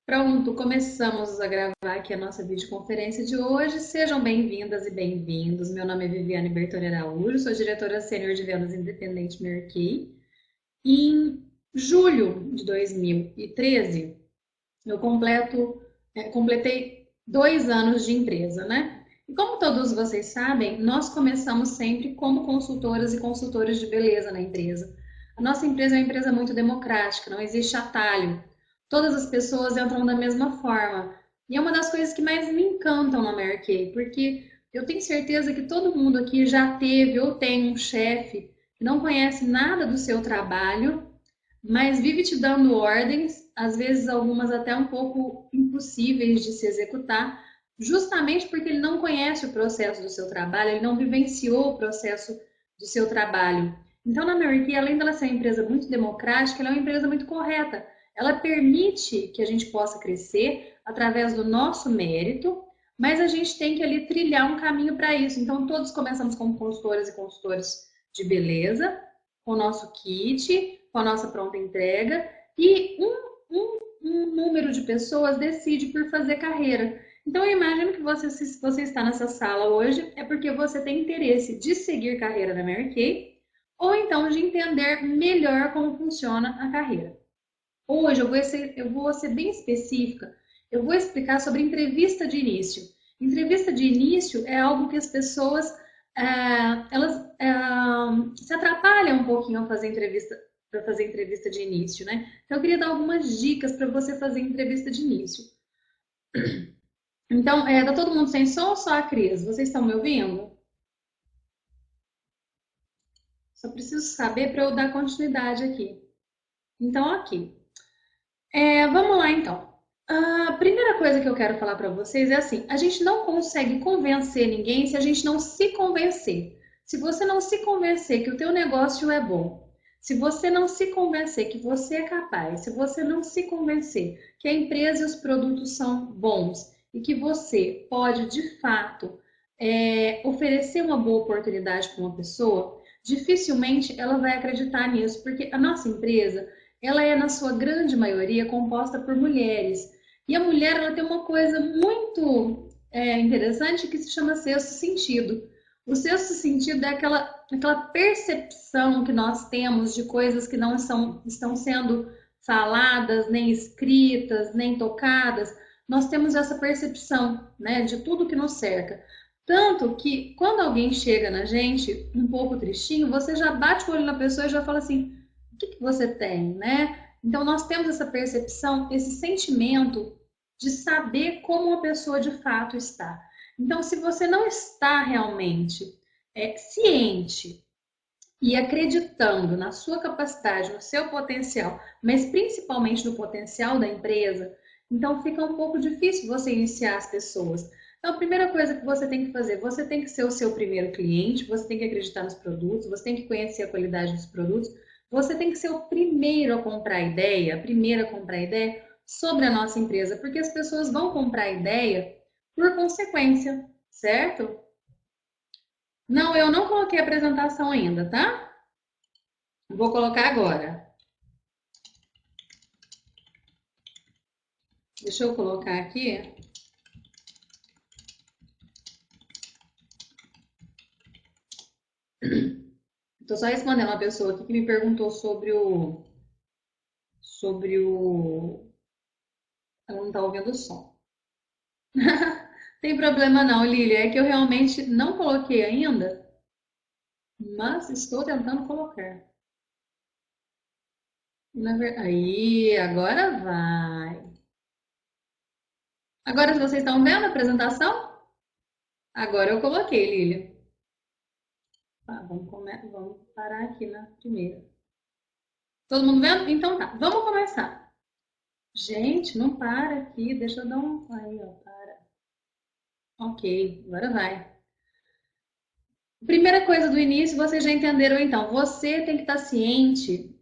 Pronto, começamos a gravar aqui a nossa videoconferência de hoje. Sejam bem-vindas e bem-vindos. Meu nome é Viviane Bertoni Araújo, sou diretora sênior de vendas independente Merkey. Em julho de 2013, eu completei 2 anos de empresa, né? E como todos vocês sabem, nós começamos sempre como consultoras e consultores de beleza na empresa. A nossa empresa é uma empresa muito democrática, não existe atalho. Todas as pessoas entram da mesma forma. E é uma das coisas que mais me encantam na Mary Kay, porque eu tenho certeza que todo mundo aqui já teve ou tem um chefe que não conhece nada do seu trabalho, mas vive te dando ordens, às vezes algumas até um pouco impossíveis de se executar, justamente porque ele não conhece o processo do seu trabalho, ele não vivenciou o processo do seu trabalho. Então, na Mary Kay, além dela ser uma empresa muito democrática, ela é uma empresa muito correta. Ela permite que a gente possa crescer através do nosso mérito, mas a gente tem que ali trilhar um caminho para isso. Então, todos começamos como consultoras e consultores de beleza, com o nosso kit, com a nossa pronta entrega, e um número de pessoas decide por fazer carreira. Então, eu imagino que você, se você está nessa sala hoje, é porque você tem interesse de seguir carreira na Mary Kay, ou então de entender melhor como funciona a carreira. Hoje eu vou ser bem específica, eu vou explicar sobre entrevista de início. Entrevista de início é algo que as pessoas elas se atrapalham um pouquinho ao fazer entrevista para fazer entrevista de início, né? Então eu queria dar algumas dicas para você fazer entrevista de início. Então, tá todo mundo sem som ou só a Cris? Vocês estão me ouvindo? Só preciso saber para eu dar continuidade aqui. Então, aqui. Vamos lá então. A primeira coisa que eu quero falar para vocês é assim: a gente não consegue convencer ninguém se a gente não se convencer. Se você não se convencer que o teu negócio é bom, se você não se convencer que você é capaz, se você não se convencer que a empresa e os produtos são bons e que você pode de fato oferecer uma boa oportunidade para uma pessoa, dificilmente ela vai acreditar nisso, porque a nossa empresa ela é, na sua grande maioria, composta por mulheres. E a mulher ela tem uma coisa muito interessante que se chama sexto sentido. O sexto sentido é aquela percepção que nós temos de coisas que não estão sendo faladas, nem escritas, nem tocadas. Nós temos essa percepção, né, de tudo que nos cerca. Tanto que quando alguém chega na gente um pouco tristinho, você já bate o olho na pessoa e já fala assim: o que você tem, né? Então nós temos essa percepção, esse sentimento de saber como uma pessoa de fato está. Então, se você não está realmente ciente e acreditando na sua capacidade, no seu potencial, mas principalmente no potencial da empresa, então fica um pouco difícil você iniciar as pessoas. Então, a primeira coisa que você tem que fazer, você tem que ser o seu primeiro cliente, você tem que acreditar nos produtos, você tem que conhecer a qualidade dos produtos, você tem que ser o primeiro a comprar ideia, a primeira a comprar ideia sobre a nossa empresa, porque as pessoas vão comprar ideia por consequência, certo? Não, eu não coloquei a apresentação ainda, tá? Vou colocar agora. Deixa eu colocar aqui. Estou só respondendo uma pessoa aqui que me perguntou sobre o. Ela não está ouvindo o som. Tem problema não, Lilia. É que eu realmente não coloquei ainda, mas estou tentando colocar. Aí, agora vai. Agora vocês estão vendo a apresentação? Agora eu coloquei, Lilia. Tá, vamos parar aqui na primeira. Todo mundo vendo? Então tá, vamos começar. Gente, não para aqui, deixa eu dar um. Aí, ó, para. Ok, agora vai. Primeira coisa do início, vocês já entenderam então. Você tem que estar ciente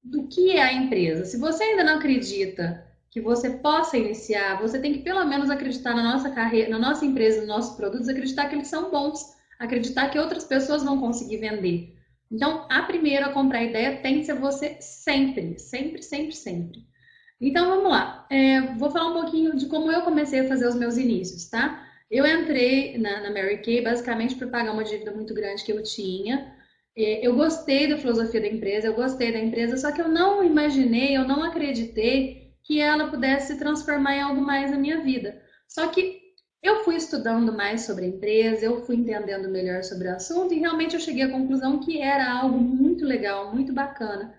do que é a empresa. Se você ainda não acredita que você possa iniciar, você tem que pelo menos acreditar na nossa carreira, na nossa empresa, nos nossos produtos, acreditar que eles são bons, acreditar que outras pessoas vão conseguir vender. Então, a primeira a comprar ideia tem que ser você sempre, sempre, sempre, sempre. Então vamos lá. Vou falar um pouquinho de como eu comecei a fazer os meus inícios, tá? Eu entrei na Mary Kay basicamente por pagar uma dívida muito grande que eu tinha. Eu gostei da filosofia da empresa, eu gostei da empresa, só que eu não imaginei, eu não acreditei que ela pudesse se transformar em algo mais na minha vida. Só que eu fui estudando mais sobre a empresa, eu fui entendendo melhor sobre o assunto e realmente eu cheguei à conclusão que era algo muito legal, muito bacana.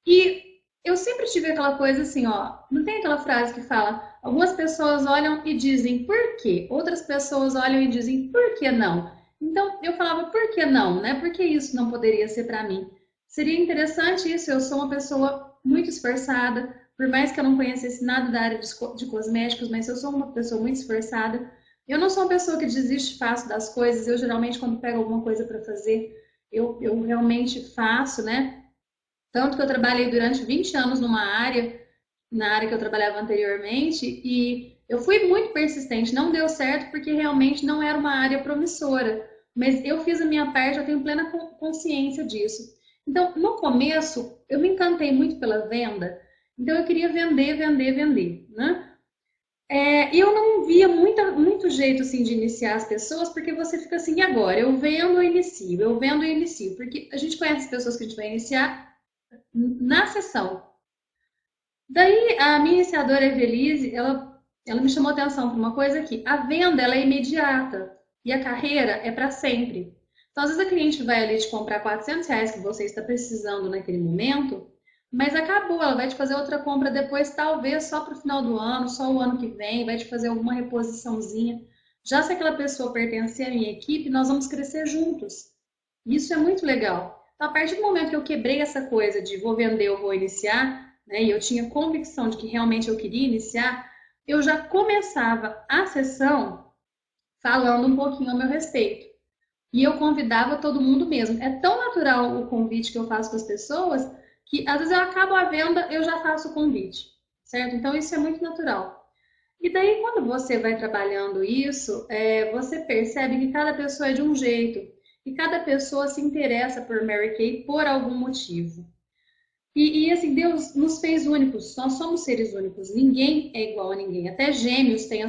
E eu sempre tive aquela coisa assim, ó, não tem aquela frase que fala, algumas pessoas olham e dizem por quê, outras pessoas olham e dizem por que não? Então eu falava por que não, né? Por que isso não poderia ser para mim? Seria interessante isso, eu sou uma pessoa muito esforçada, por mais que eu não conhecesse nada da área de cosméticos, mas eu sou uma pessoa muito esforçada. Eu não sou uma pessoa que desiste fácil das coisas, eu geralmente quando pego alguma coisa para fazer, eu realmente faço, né? Tanto que eu trabalhei durante 20 anos numa área, na área que eu trabalhava anteriormente, e eu fui muito persistente. Não deu certo porque realmente não era uma área promissora. Mas eu fiz a minha parte, eu tenho plena consciência disso. Então, no começo, eu me encantei muito pela venda. Então, eu queria vender, vender, vender, né? E eu não via muito jeito assim de iniciar as pessoas, porque você fica assim, e agora? Eu vendo ou inicio? Eu vendo ou inicio? Porque a gente conhece as pessoas que a gente vai iniciar na sessão. Daí, a minha iniciadora Evelise, ela me chamou atenção para uma coisa aqui. A venda, ela é imediata e a carreira é para sempre. Então, às vezes a cliente vai ali te comprar R$ 400 que você está precisando naquele momento, mas acabou, ela vai te fazer outra compra depois, talvez só para o final do ano, só o ano que vem, vai te fazer alguma reposiçãozinha. Já se aquela pessoa pertencer à minha equipe, nós vamos crescer juntos. Isso é muito legal. Então, a partir do momento que eu quebrei essa coisa de vou vender, eu vou iniciar, né, e eu tinha convicção de que realmente eu queria iniciar, eu já começava a sessão falando um pouquinho ao meu respeito. E eu convidava todo mundo mesmo. É tão natural o convite que eu faço para as pessoas que às vezes eu acabo a venda, eu já faço o convite, certo? Então isso é muito natural. E daí, quando você vai trabalhando isso, você percebe que cada pessoa é de um jeito. E cada pessoa se interessa por Mary Kay por algum motivo. Assim, Deus nos fez únicos, nós somos seres únicos, ninguém é igual a ninguém. Até gêmeos têm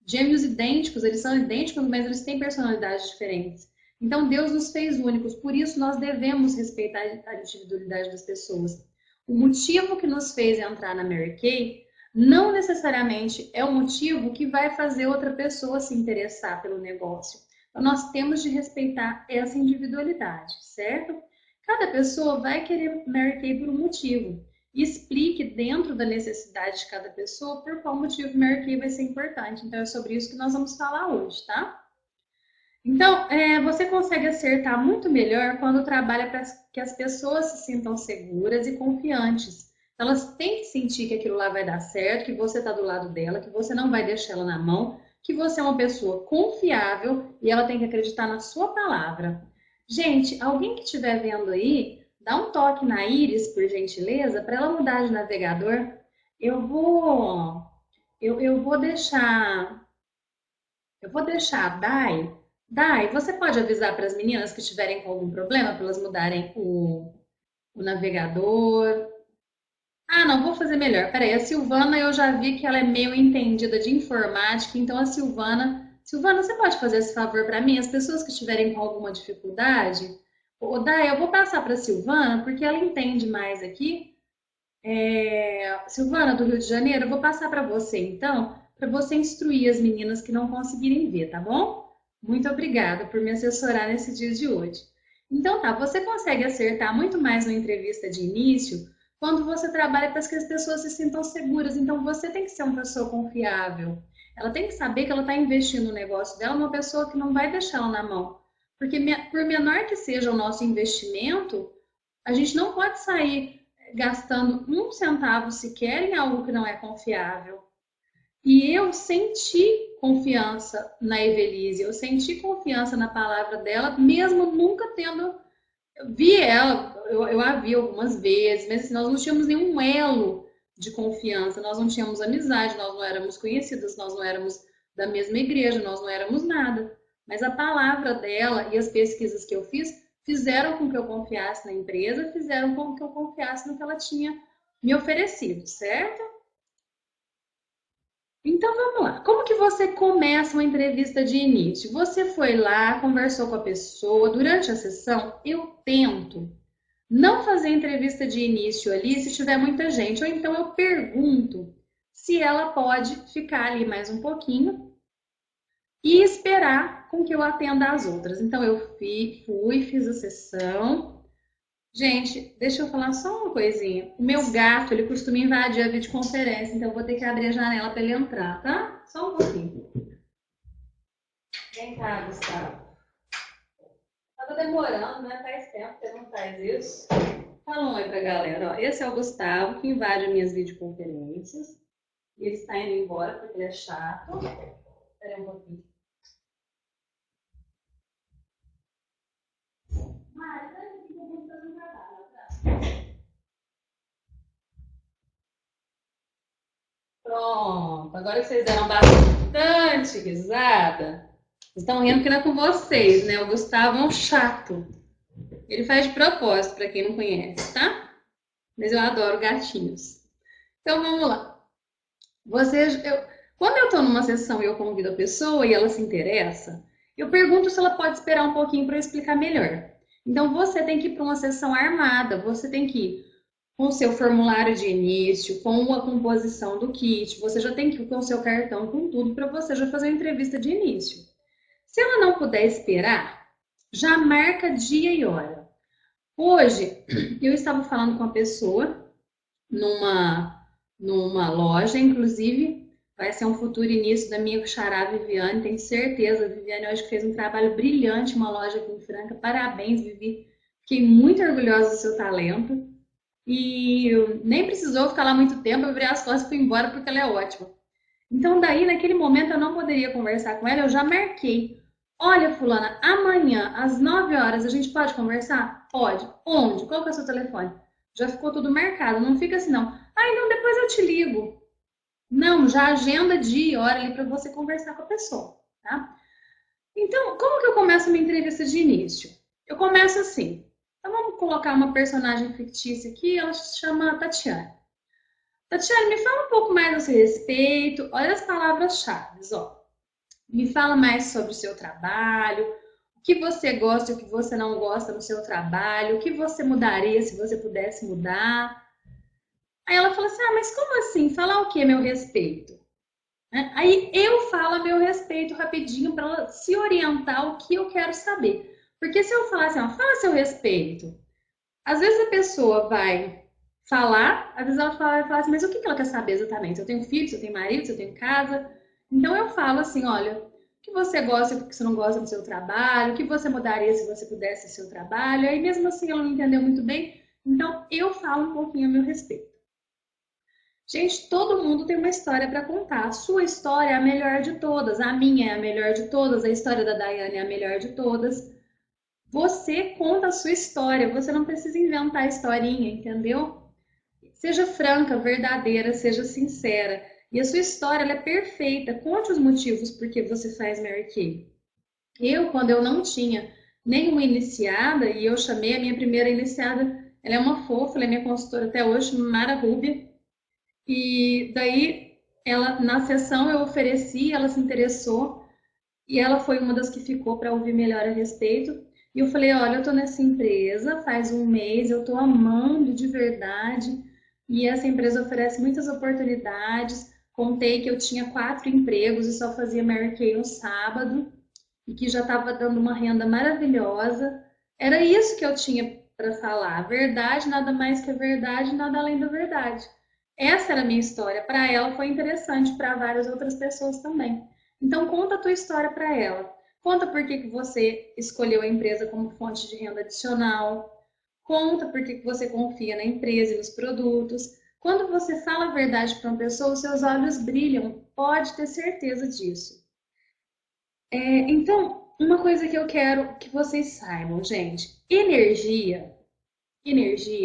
Gêmeos idênticos, eles são idênticos, mas eles têm personalidades diferentes. Então, Deus nos fez únicos, por isso nós devemos respeitar a individualidade das pessoas. O motivo que nos fez entrar na Mary Kay não necessariamente é o motivo que vai fazer outra pessoa se interessar pelo negócio. Então, nós temos de respeitar essa individualidade, certo? Cada pessoa vai querer Mary Kay por um motivo. E explique dentro da necessidade de cada pessoa por qual motivo Mary Kay vai ser importante. Então é sobre isso que nós vamos falar hoje, tá? Então, você consegue acertar muito melhor quando trabalha para que as pessoas se sintam seguras e confiantes. Elas têm que sentir que aquilo lá vai dar certo, que você está do lado dela, que você não vai deixar ela na mão, que você é uma pessoa confiável e ela tem que acreditar na sua palavra. Gente, alguém que estiver vendo aí, dá um toque na Iris, por gentileza, para ela mudar de navegador. Eu vou, eu vou deixar, eu vou deixar a Dai. Dai, você pode avisar para as meninas que estiverem com algum problema para elas mudarem o navegador? Ah, não, vou fazer melhor. Peraí, a Silvana eu já vi que ela é meio entendida de informática, então a Silvana, você pode fazer esse favor para mim? As pessoas que estiverem com alguma dificuldade, ô, Dai, eu vou passar para a Silvana, porque ela entende mais aqui. Silvana, do Rio de Janeiro, eu vou passar para você, então, para você instruir as meninas que não conseguirem ver, tá bom? Muito obrigada por me assessorar nesse dia de hoje. Então, tá, você consegue acertar muito mais na entrevista de início quando você trabalha para que as pessoas se sintam seguras. Então, você tem que ser uma pessoa confiável. Ela tem que saber que ela está investindo no negócio dela, uma pessoa que não vai deixar ela na mão. Porque, por menor que seja o nosso investimento, a gente não pode sair gastando um centavo sequer em algo que não é confiável. E eu senti confiança na Evelise, eu senti confiança na palavra dela, mesmo nunca tendo. Eu vi ela, eu a vi algumas vezes, mas assim, nós não tínhamos nenhum elo de confiança, nós não tínhamos amizade, nós não éramos conhecidas, nós não éramos da mesma igreja, nós não éramos nada. Mas a palavra dela e as pesquisas que eu fiz fizeram com que eu confiasse na empresa, fizeram com que eu confiasse no que ela tinha me oferecido, certo? Então vamos lá. Como que você começa uma entrevista de início? Você foi lá, conversou com a pessoa. Durante a sessão, eu tento não fazer entrevista de início ali se tiver muita gente, ou então eu pergunto se ela pode ficar ali mais um pouquinho e esperar com que eu atenda as outras. Então eu fiz a sessão. Gente, deixa eu falar só uma coisinha. O meu gato, ele costuma invadir a videoconferência, então eu vou ter que abrir a janela para ele entrar, tá? Só um pouquinho. Vem cá, Gustavo. Tava demorando, né? Faz tempo que você não faz isso. Fala um oi pra galera. Ó, esse é o Gustavo, que invade minhas videoconferências. E ele está indo embora porque ele é chato. Espera um pouquinho. Pronto, agora que vocês deram bastante risada, estão rindo que não é com vocês, né? O Gustavo é um chato. Ele faz de propósito, para quem não conhece, tá? Mas eu adoro gatinhos. Então vamos lá. Quando eu estou numa sessão e eu convido a pessoa e ela se interessa, eu pergunto se ela pode esperar um pouquinho para eu explicar melhor. Então você tem que ir para uma sessão armada, você tem que ir com o seu formulário de início, com a composição do kit, você já tem que ir com o seu cartão, com tudo, para você já fazer a entrevista de início. Se ela não puder esperar, já marca dia e hora. Hoje, eu estava falando com a pessoa numa loja, inclusive, vai ser um futuro início da minha xará Viviane, tenho certeza. A Viviane hoje fez um trabalho brilhante, uma loja aqui em Franca. Parabéns, Vivi. Fiquei muito orgulhosa do seu talento. E nem precisou ficar lá muito tempo, eu virei as costas e fui embora porque ela é ótima. Então, daí, naquele momento, eu não poderia conversar com ela, eu já marquei. Olha, fulana, amanhã, às 9 horas, a gente pode conversar? Pode. Onde? Qual que é o seu telefone? Já ficou tudo marcado, não fica assim, não. Ah, então depois eu te ligo. Não, já agenda dia e hora ali para você conversar com a pessoa, tá? Então, como que eu começo a minha entrevista de início? Eu começo assim. Então, vamos colocar uma personagem fictícia aqui, ela se chama Tatiana. Tatiana, me fala um pouco mais a seu respeito. Olha as palavras-chave, ó. Me fala mais sobre o seu trabalho, o que você gosta e o que você não gosta no seu trabalho, o que você mudaria se você pudesse mudar. Aí ela fala assim, ah, mas como assim? Falar o que a meu respeito? Aí eu falo a meu respeito rapidinho para ela se orientar o que eu quero saber. Porque se eu falar assim, ó, fala a seu respeito, às vezes a pessoa vai falar, às vezes ela vai falar assim, mas o que ela quer saber exatamente? Se eu tenho filho, se eu tenho marido, se eu tenho casa. Então eu falo assim, olha, o que você gosta e o que você não gosta do seu trabalho, o que você mudaria se você pudesse no seu trabalho. Aí mesmo assim ela não entendeu muito bem, então eu falo um pouquinho a meu respeito. Gente, todo mundo tem uma história para contar. A sua história é a melhor de todas, a minha é a melhor de todas, a história da Daiane é a melhor de todas. Você conta a sua história, você não precisa inventar a historinha, entendeu? Seja franca, verdadeira, seja sincera. E a sua história ela é perfeita. Conte os motivos por que você faz Mary Kay. Quando eu não tinha nenhuma iniciada, e eu chamei a minha primeira iniciada, ela é uma fofa, ela é minha consultora até hoje, Mara Rubia. E daí, ela na sessão eu ofereci, ela se interessou, e ela foi uma das que ficou para ouvir melhor a respeito. E eu falei, olha, eu estou nessa empresa faz um mês, eu estou amando de verdade, e essa empresa oferece muitas oportunidades. Contei que eu tinha 4 empregos e só fazia Mary Kay no sábado, e que já estava dando uma renda maravilhosa. Era isso que eu tinha para falar. Verdade, nada mais que a verdade, nada além da verdade. Essa era a minha história. Para ela foi interessante, para várias outras pessoas também. Então conta a tua história para ela. Conta por que você escolheu a empresa como fonte de renda adicional. Conta por que você confia na empresa e nos produtos. Quando você fala a verdade para uma pessoa, os seus olhos brilham. Pode ter certeza disso. Então, uma coisa que eu quero que vocês saibam, gente, energia,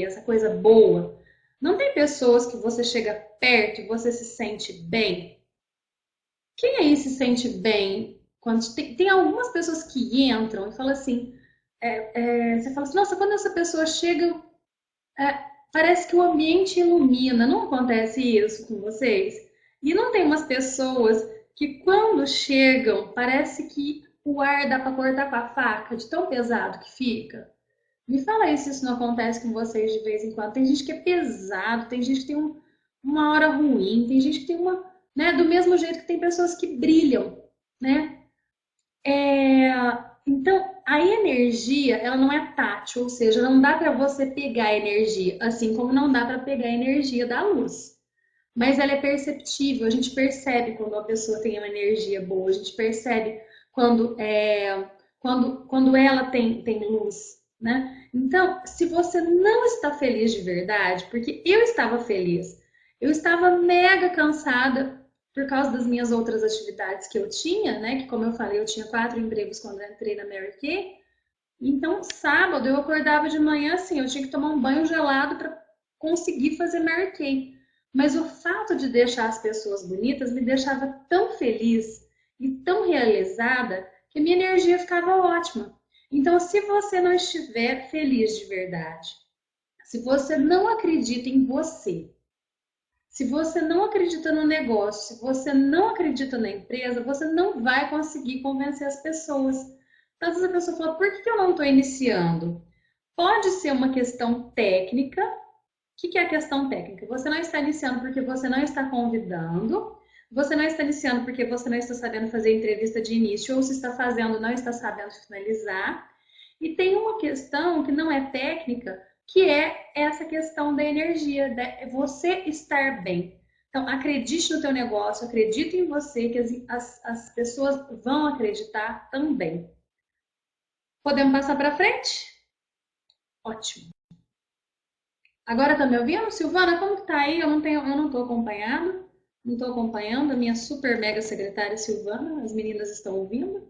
essa coisa boa, não tem pessoas que você chega perto e você se sente bem? Quem aí se sente bem? Quando tem algumas pessoas que entram e falam assim, você fala assim, nossa, quando essa pessoa chega, parece que o ambiente ilumina. Não acontece isso com vocês? E não tem umas pessoas que quando chegam, parece que o ar dá para cortar com a faca, de tão pesado que fica? Me fala aí se isso não acontece com vocês de vez em quando. Tem gente que é pesado, tem gente que tem uma hora ruim, tem gente que tem uma, né, do mesmo jeito que tem pessoas que brilham, né? É, então, a energia, ela não é tátil, ou seja, não dá para você pegar a energia, assim como não dá para pegar a energia da luz. Mas ela é perceptível, a gente percebe quando a pessoa tem uma energia boa, a gente percebe quando ela tem luz, né? Então, se você não está feliz de verdade, porque eu estava feliz, eu estava mega cansada por causa das minhas outras atividades que eu tinha, né? Que como eu falei, eu tinha 4 empregos quando eu entrei na Mary Kay. Então, sábado eu acordava de manhã assim, eu tinha que tomar um banho gelado para conseguir fazer Mary Kay. Mas o fato de deixar as pessoas bonitas me deixava tão feliz e tão realizada que minha energia ficava ótima. Então, se você não estiver feliz de verdade, se você não acredita em você, se você não acredita no negócio, se você não acredita na empresa, você não vai conseguir convencer as pessoas. Então, às vezes a pessoa fala, por que eu não estou iniciando? Pode ser uma questão técnica. O que é a questão técnica? Você não está iniciando porque você não está convidando, você não está iniciando porque você não está sabendo fazer entrevista de início, ou se está fazendo, não está sabendo finalizar. E tem uma questão que não é técnica, que é essa questão da energia, você estar bem. Então, acredite no teu negócio, acredite em você, que as pessoas vão acreditar também. Podemos passar para frente? Ótimo. Agora tá me ouvindo? Silvana, como que tá aí? Eu não tô acompanhando. Não tô acompanhando a minha super mega secretária Silvana. As meninas estão ouvindo?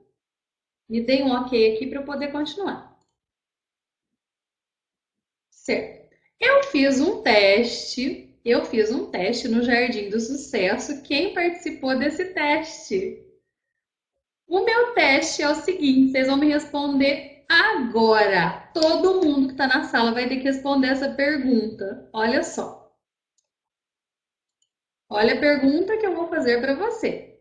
Me deem um ok aqui para eu poder continuar. Certo. Eu fiz um teste no Jardim do Sucesso. Quem participou desse teste? O meu teste é o seguinte, vocês vão me responder agora. Todo mundo que está na sala vai ter que responder essa pergunta. Olha só. Olha a pergunta que eu vou fazer para você.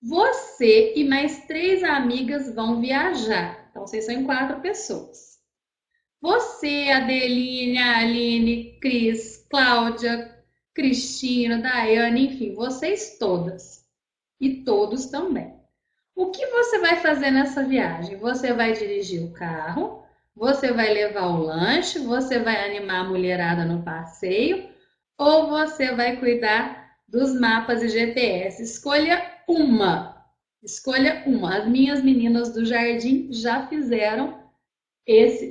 Você e mais 3 amigas vão viajar. Então, vocês são em 4 pessoas. Você, Adeline, Aline, Cris, Cláudia, Cristina, Daiane, enfim, vocês todas. E todos também. O que você vai fazer nessa viagem? Você vai dirigir o carro, você vai levar o lanche, você vai animar a mulherada no passeio ou você vai cuidar dos mapas e GPS? Escolha uma. Escolha uma. As minhas meninas do jardim já fizeram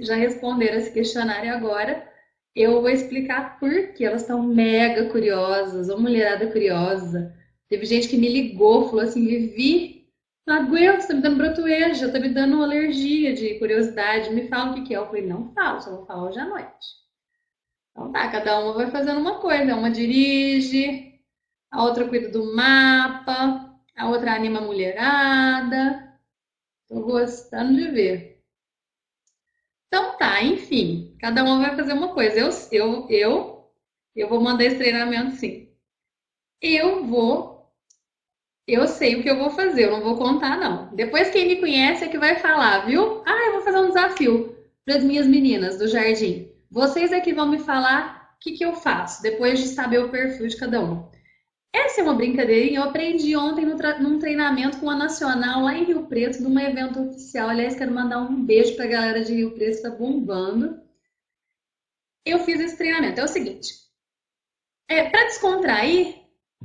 já responderam esse questionário agora. Eu vou explicar por que elas estão mega curiosas, ou mulherada curiosa. Teve gente que me ligou, falou assim, Vivi, não aguento, você tá me dando brotoeja, tá me dando alergia de curiosidade, me fala o que que é. Eu falei, não falo, só vou falar hoje à noite. Então tá, cada uma vai fazendo uma coisa, uma dirige, a outra cuida do mapa, a outra anima a mulherada. Tô gostando de ver. Então tá, enfim, cada uma vai fazer uma coisa. Eu vou mandar esse treinamento sim. Eu vou, eu sei o que eu vou fazer, eu não vou contar não. Depois quem me conhece é que vai falar, viu? Ah, eu vou fazer um desafio para as minhas meninas do jardim. Vocês é que vão me falar o que que eu faço, depois de saber o perfil de cada uma. Essa é uma brincadeirinha, eu aprendi ontem num treinamento com a Nacional lá em Rio Preto, num evento oficial. Aliás, quero mandar um beijo para a galera de Rio Preto, que está bombando. Eu fiz esse treinamento. É o seguinte, para descontrair,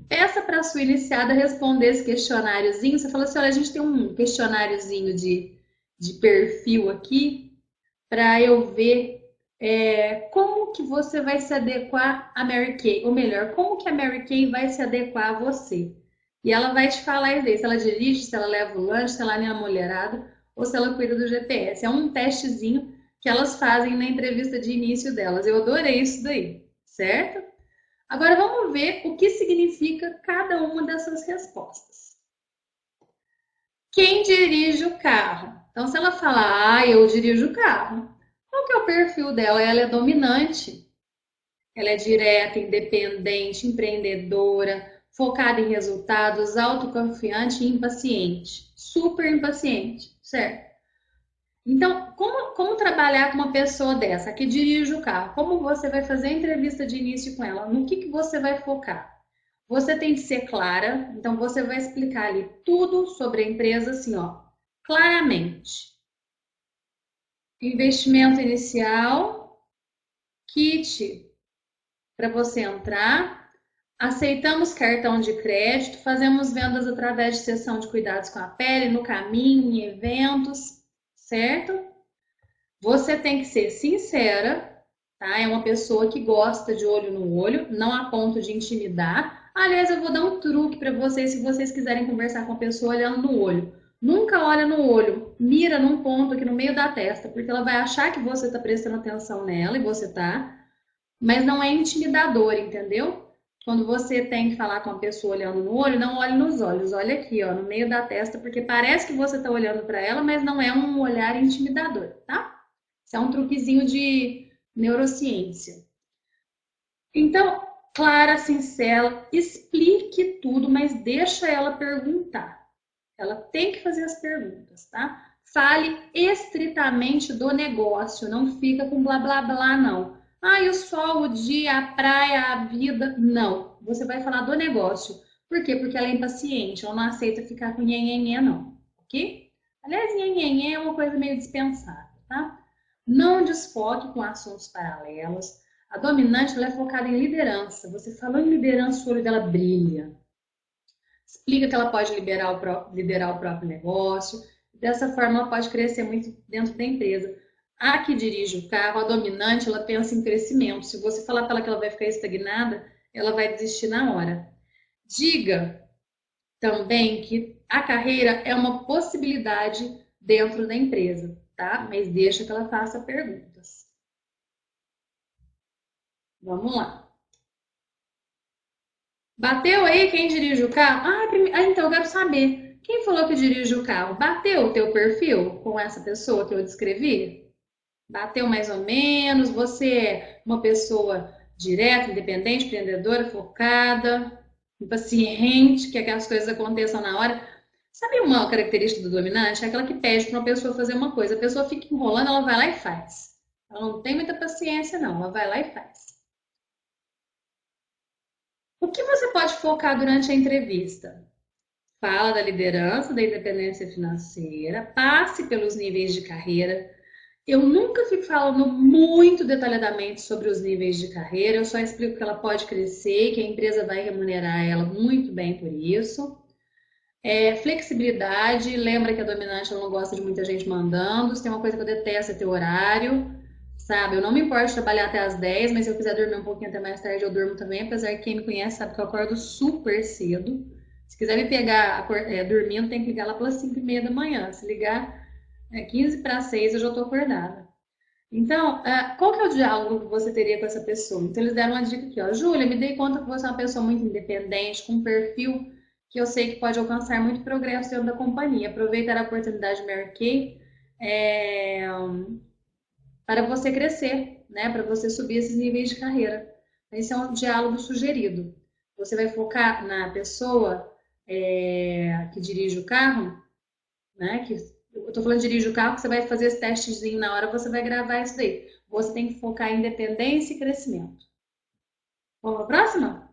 peça para a sua iniciada responder esse questionáriozinho. Você fala assim, olha, a gente tem um questionáriozinho de perfil aqui para eu ver como que você vai se adequar a Mary Kay, ou melhor, como que a Mary Kay vai se adequar a você. E ela vai te falar e ver se ela dirige, se ela leva o lanche, se ela é uma mulherada ou se ela cuida do GPS. É um testezinho que elas fazem na entrevista de início delas. Eu adorei isso daí, certo? Agora vamos ver o que significa cada uma dessas respostas. Quem dirige o carro? Então, se ela falar, eu dirijo o carro, qual que é o perfil dela? Ela é dominante. Ela é direta, independente, empreendedora, focada em resultados, autoconfiante e impaciente. Super impaciente, certo? Então, como trabalhar com uma pessoa dessa que dirige o carro? Como você vai fazer a entrevista de início com ela? No que você vai focar? Você tem que ser clara, então você vai explicar ali tudo sobre a empresa assim, ó, claramente. Investimento inicial, kit para você entrar, aceitamos cartão de crédito, fazemos vendas através de sessão de cuidados com a pele, no caminho, em eventos, certo? Você tem que ser sincera, tá? É uma pessoa que gosta de olho no olho, não a ponto de intimidar. Aliás, eu vou dar um truque para vocês se vocês quiserem conversar com a pessoa olhando no olho. Nunca olha no olho, mira num ponto aqui no meio da testa, porque ela vai achar que você está prestando atenção nela e você tá, mas não é intimidador, entendeu? Quando você tem que falar com a pessoa olhando no olho, não olhe nos olhos, olha aqui, ó, no meio da testa, porque parece que você está olhando para ela, mas não é um olhar intimidador, tá? Isso é um truquezinho de neurociência. Então, clara, sincera, explique tudo, mas deixa ela perguntar. Ela tem que fazer as perguntas, tá? Fale estritamente do negócio, não fica com blá blá blá, não. Ah, e o sol, o dia, a praia, a vida. Não. Você vai falar do negócio. Por quê? Porque ela é impaciente, ela não aceita ficar com nhenhenhé, não. Ok? Aliás, nhenhenhé é uma coisa meio dispensável, tá? Não desfoque com assuntos paralelos. A dominante ela é focada em liderança. Você falou em liderança, o olho dela brilha. Explica que ela pode liderar o próprio negócio. Dessa forma, ela pode crescer muito dentro da empresa. A que dirige o carro, a dominante, ela pensa em crescimento. Se você falar para ela que ela vai ficar estagnada, ela vai desistir na hora. Diga também que a carreira é uma possibilidade dentro da empresa, tá? Mas deixa que ela faça perguntas. Vamos lá. Bateu aí quem dirige o carro? Então eu quero saber. Quem falou que dirige o carro? Bateu o teu perfil com essa pessoa que eu descrevi? Bateu mais ou menos? Você é uma pessoa direta, independente, empreendedora, focada, impaciente, quer que as coisas aconteçam na hora? Sabe uma característica do dominante? É aquela que pede para uma pessoa fazer uma coisa. A pessoa fica enrolando, ela vai lá e faz. Ela não tem muita paciência, não. Ela vai lá e faz. O que você pode focar durante a entrevista? Fala da liderança, da independência financeira, passe pelos níveis de carreira. Eu nunca fico falando muito detalhadamente sobre os níveis de carreira, eu só explico que ela pode crescer, que a empresa vai remunerar ela muito bem por isso. Flexibilidade, lembra que a dominante ela não gosta de muita gente mandando, se tem uma coisa que eu detesto é ter horário, sabe? Eu não me importo de trabalhar até as 10, mas se eu quiser dormir um pouquinho até mais tarde, eu durmo também, apesar que quem me conhece sabe que eu acordo super cedo. Se quiser me pegar dormindo, tem que ligar lá pelas 5h30 da manhã. Se ligar 15 para 6, eu já estou acordada. Então, qual que é o diálogo que você teria com essa pessoa? Então, eles deram uma dica aqui, ó. Júlia, me dei conta que você é uma pessoa muito independente, com um perfil que eu sei que pode alcançar muito progresso dentro da companhia. Aproveitar a oportunidade Mary Kay para você crescer, né? Para você subir esses níveis de carreira. Esse é um diálogo sugerido. Você vai focar na pessoa que dirige o carro, né? Eu tô falando de dirige o carro, que você vai fazer esse testezinho na hora, você vai gravar isso daí. Você tem que focar em independência e crescimento. Vamos para a próxima?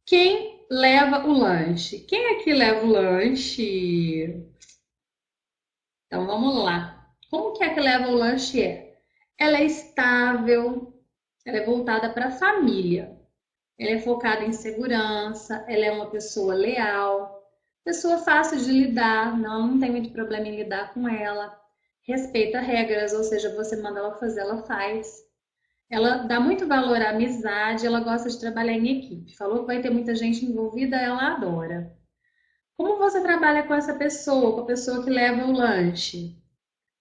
Quem leva o lanche? Quem aqui leva o lanche? Então vamos lá. Como que é que leva o lanche Ela é estável, ela é voltada para a família. Ela é focada em segurança, ela é uma pessoa leal, pessoa fácil de lidar, não tem muito problema em lidar com ela, respeita regras, ou seja, você manda ela fazer, ela faz. Ela dá muito valor à amizade, ela gosta de trabalhar em equipe. Falou que vai ter muita gente envolvida, ela adora. Como você trabalha com essa pessoa, com a pessoa que leva o lanche?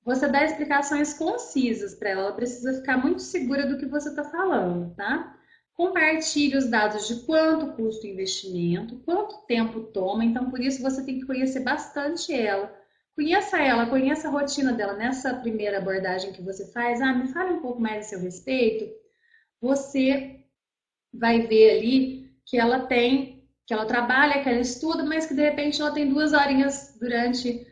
Você dá explicações concisas para ela, ela precisa ficar muito segura do que você está falando, tá? Compartilhe os dados de quanto custa o investimento, quanto tempo toma, então por isso você tem que conhecer bastante ela. Conheça ela, conheça a rotina dela. Nessa primeira abordagem que você faz, me fale um pouco mais a seu respeito. Você vai ver ali que ela trabalha, que ela estuda, mas que de repente ela tem 2 horinhas durante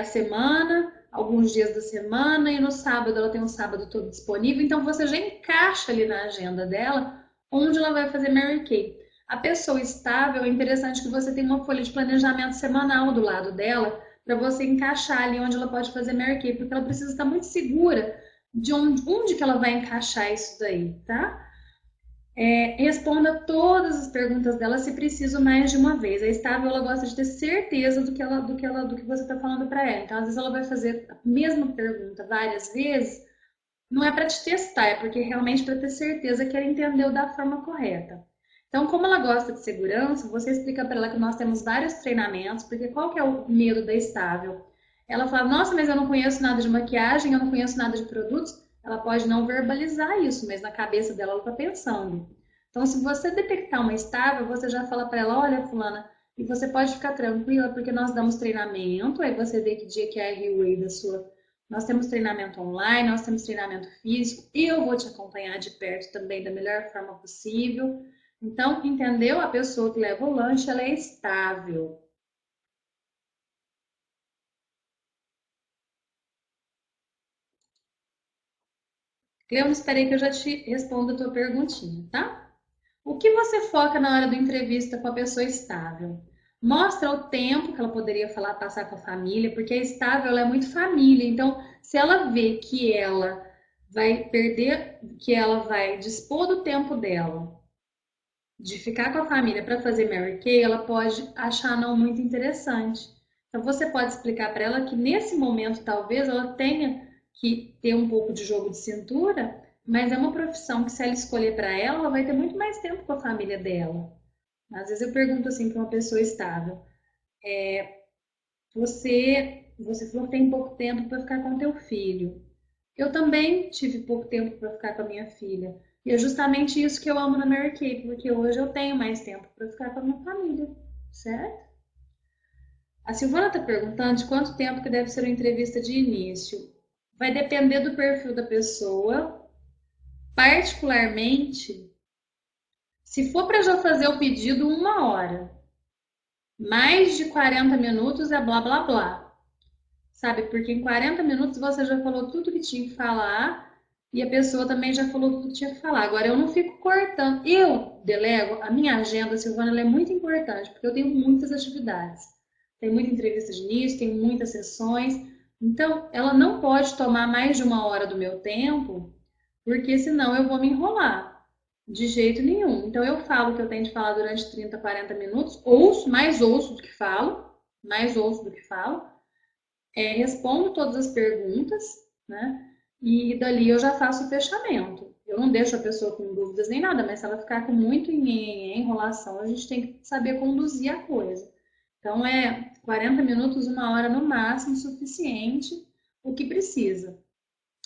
a semana, alguns dias da semana, e no sábado ela tem um sábado todo disponível. Então você já encaixa ali na agenda dela onde ela vai fazer Mary Kay. A pessoa estável, é interessante que você tenha uma folha de planejamento semanal do lado dela, para você encaixar ali onde ela pode fazer Mary Kay, porque ela precisa estar muito segura de onde que ela vai encaixar isso daí, tá? Responda todas as perguntas dela se preciso mais de uma vez. A estável ela gosta de ter certeza do que você está falando para ela. Então, às vezes ela vai fazer a mesma pergunta várias vezes. Não é para te testar, é porque realmente para ter certeza que ela entendeu da forma correta. Então, como ela gosta de segurança, você explica para ela que nós temos vários treinamentos, porque qual que é o medo da estável? Ela fala, nossa, mas eu não conheço nada de maquiagem, eu não conheço nada de produtos. Ela pode não verbalizar isso, mas na cabeça dela ela está pensando. Então, se você detectar uma estável, você já fala para ela, olha, fulana, e você pode ficar tranquila, porque nós damos treinamento, aí você vê que dia que é a RWA da sua. Nós temos treinamento online, nós temos treinamento físico, e eu vou te acompanhar de perto também da melhor forma possível. Então, entendeu? A pessoa que leva o lanche, ela é estável. Cleone, espera aí que eu já te respondo a tua perguntinha, tá? O que você foca na hora da entrevista com a pessoa estável? Mostra o tempo que ela poderia falar, passar com a família, porque a estável ela é muito família. Então, se ela vê que ela vai perder, que ela vai dispor do tempo dela de ficar com a família para fazer Mary Kay, ela pode achar não muito interessante. Então você pode explicar para ela que nesse momento talvez ela tenha que ter um pouco de jogo de cintura, mas é uma profissão que se ela escolher para ela, ela vai ter muito mais tempo com a família dela. Às vezes eu pergunto assim para uma pessoa estável, você falou que tem pouco tempo para ficar com teu filho. Eu também tive pouco tempo para ficar com a minha filha. E é justamente isso que eu amo na Mary Kay, porque hoje eu tenho mais tempo para ficar com a minha família, certo? A Silvana está perguntando de quanto tempo que deve ser uma entrevista de início. Vai depender do perfil da pessoa, particularmente, se for para já fazer o pedido 1 hora, mais de 40 minutos é blá blá blá. Sabe? Porque em 40 minutos você já falou tudo que tinha que falar e a pessoa também já falou tudo que tinha que falar. Agora eu não fico cortando. Eu delego a minha agenda, Silvana, ela é muito importante, porque eu tenho muitas atividades. Tem muita entrevista de início, tem muitas sessões. Então, ela não pode tomar mais de 1 hora do meu tempo, porque senão eu vou me enrolar. De jeito nenhum. Então, eu falo que eu tenho de falar durante 30, 40 minutos, ouço do que falo, mais ouço do que falo, respondo todas as perguntas, né? E dali eu já faço o fechamento. Eu não deixo a pessoa com dúvidas nem nada, mas se ela ficar com muito enrolação, a gente tem que saber conduzir a coisa. Então, 40 minutos, 1 hora no máximo, suficiente, o que precisa.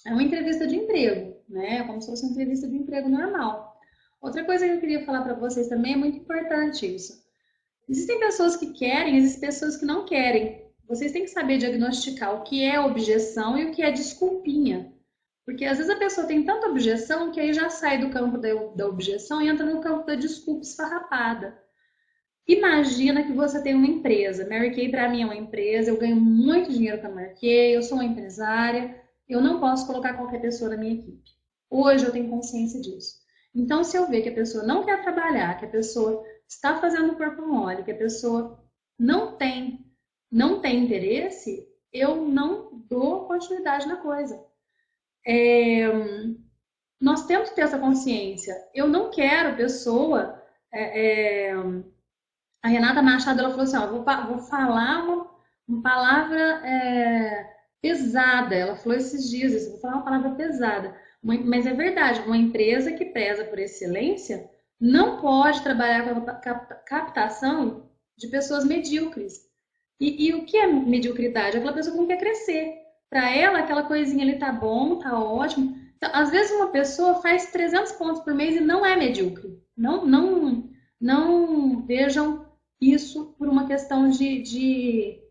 É uma entrevista de emprego, né? É como se fosse uma entrevista de emprego normal. Outra coisa que eu queria falar para vocês também, é muito importante isso. Existem pessoas que querem, existem pessoas que não querem. Vocês têm que saber diagnosticar o que é objeção e o que é desculpinha. Porque às vezes a pessoa tem tanta objeção que aí já sai do campo da objeção e entra no campo da desculpa esfarrapada. Imagina que você tem uma empresa. Mary Kay para mim é uma empresa, eu ganho muito dinheiro com a Mary Kay, eu sou uma empresária, eu não posso colocar qualquer pessoa na minha equipe. Hoje eu tenho consciência disso. Então, se eu ver que a pessoa não quer trabalhar, que a pessoa está fazendo corpo mole, que a pessoa não tem interesse, eu não dou continuidade na coisa. Nós temos que ter essa consciência. Eu não quero pessoa. A Renata Machado ela falou assim: ó, vou falar uma palavra pesada. Ela falou esses dias isso, vou falar uma palavra pesada. Mas é verdade, uma empresa que preza por excelência não pode trabalhar com a captação de pessoas medíocres. E o que é mediocridade? É aquela pessoa que não quer crescer. Para ela, aquela coisinha ali tá bom, tá ótimo. Então, às vezes uma pessoa faz 300 pontos por mês e não é medíocre. Não vejam isso por uma questão de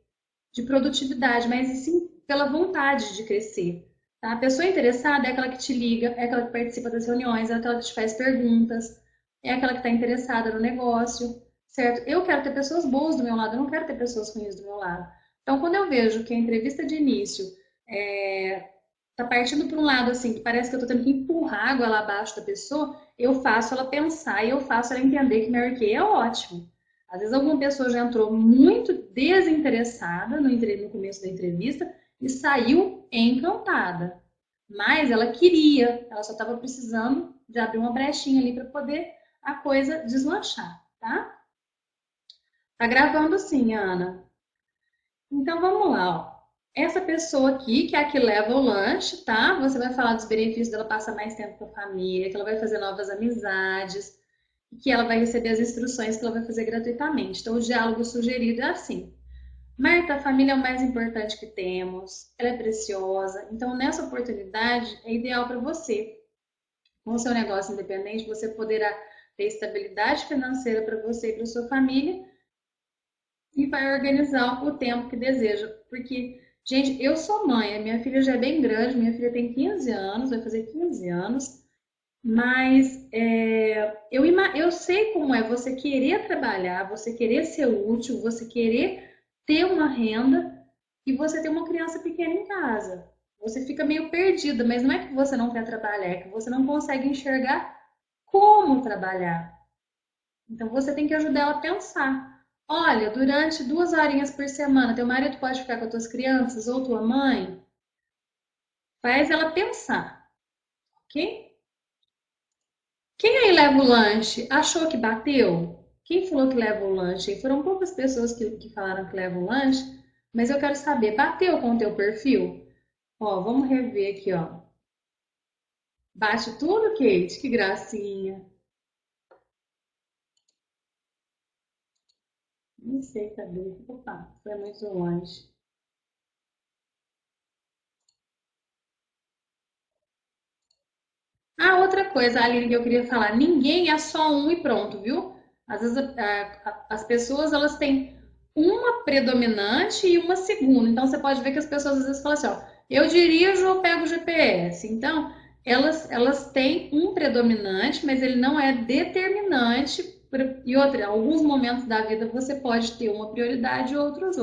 de produtividade, mas sim pela vontade de crescer. Tá? A pessoa interessada é aquela que te liga, é aquela que participa das reuniões, é aquela que te faz perguntas, é aquela que está interessada no negócio, certo? Eu quero ter pessoas boas do meu lado, eu não quero ter pessoas ruins do meu lado. Então, quando eu vejo que a entrevista de início tá partindo para um lado assim, que parece que eu estou tendo que empurrar água lá abaixo da pessoa, eu faço ela pensar e eu faço ela entender que Mary Kay é ótimo. Às vezes alguma pessoa já entrou muito desinteressada no começo da entrevista e saiu encantada. Mas ela queria, ela só estava precisando de abrir uma brechinha ali para poder a coisa deslanchar, tá? Tá gravando sim, Ana. Então vamos lá, ó. Essa pessoa aqui, que é a que leva o lanche, tá? Você vai falar dos benefícios dela passar mais tempo com a família, que ela vai fazer novas amizades, que ela vai receber as instruções que ela vai fazer gratuitamente. Então, o diálogo sugerido é assim: Marta, a família é o mais importante que temos, ela é preciosa, então nessa oportunidade é ideal para você. Com o seu negócio independente, você poderá ter estabilidade financeira para você e para sua família e vai organizar o tempo que deseja. Porque, gente, eu sou mãe, a minha filha já é bem grande, minha filha tem 15 anos, vai fazer 15 anos, mas eu sei como é você querer trabalhar, você querer ser útil, você querer ter uma renda e você ter uma criança pequena em casa. Você fica meio perdida, mas não é que você não quer trabalhar, é que você não consegue enxergar como trabalhar. Então você tem que ajudar ela a pensar. Olha, durante 2 horinhas por semana, teu marido pode ficar com as tuas crianças ou tua mãe? Faz ela pensar, ok? Quem aí leva o lanche? Achou que bateu? Quem falou que leva o lanche? Foram poucas pessoas que falaram que levam o lanche, mas eu quero saber, bateu com o teu perfil? Ó, vamos rever aqui, ó. Bate tudo, Kate? Que gracinha. Não sei, cadê? Opa, foi muito longe. Ah, outra coisa, Aline, que eu queria falar. Ninguém é só um e pronto, viu? Às vezes as pessoas elas têm uma predominante e uma segunda. Então você pode ver que as pessoas às vezes falam assim, ó, eu dirijo ou pego o GPS. Então, elas têm um predominante, mas ele não é determinante. E outra, em alguns momentos da vida você pode ter uma prioridade e outras.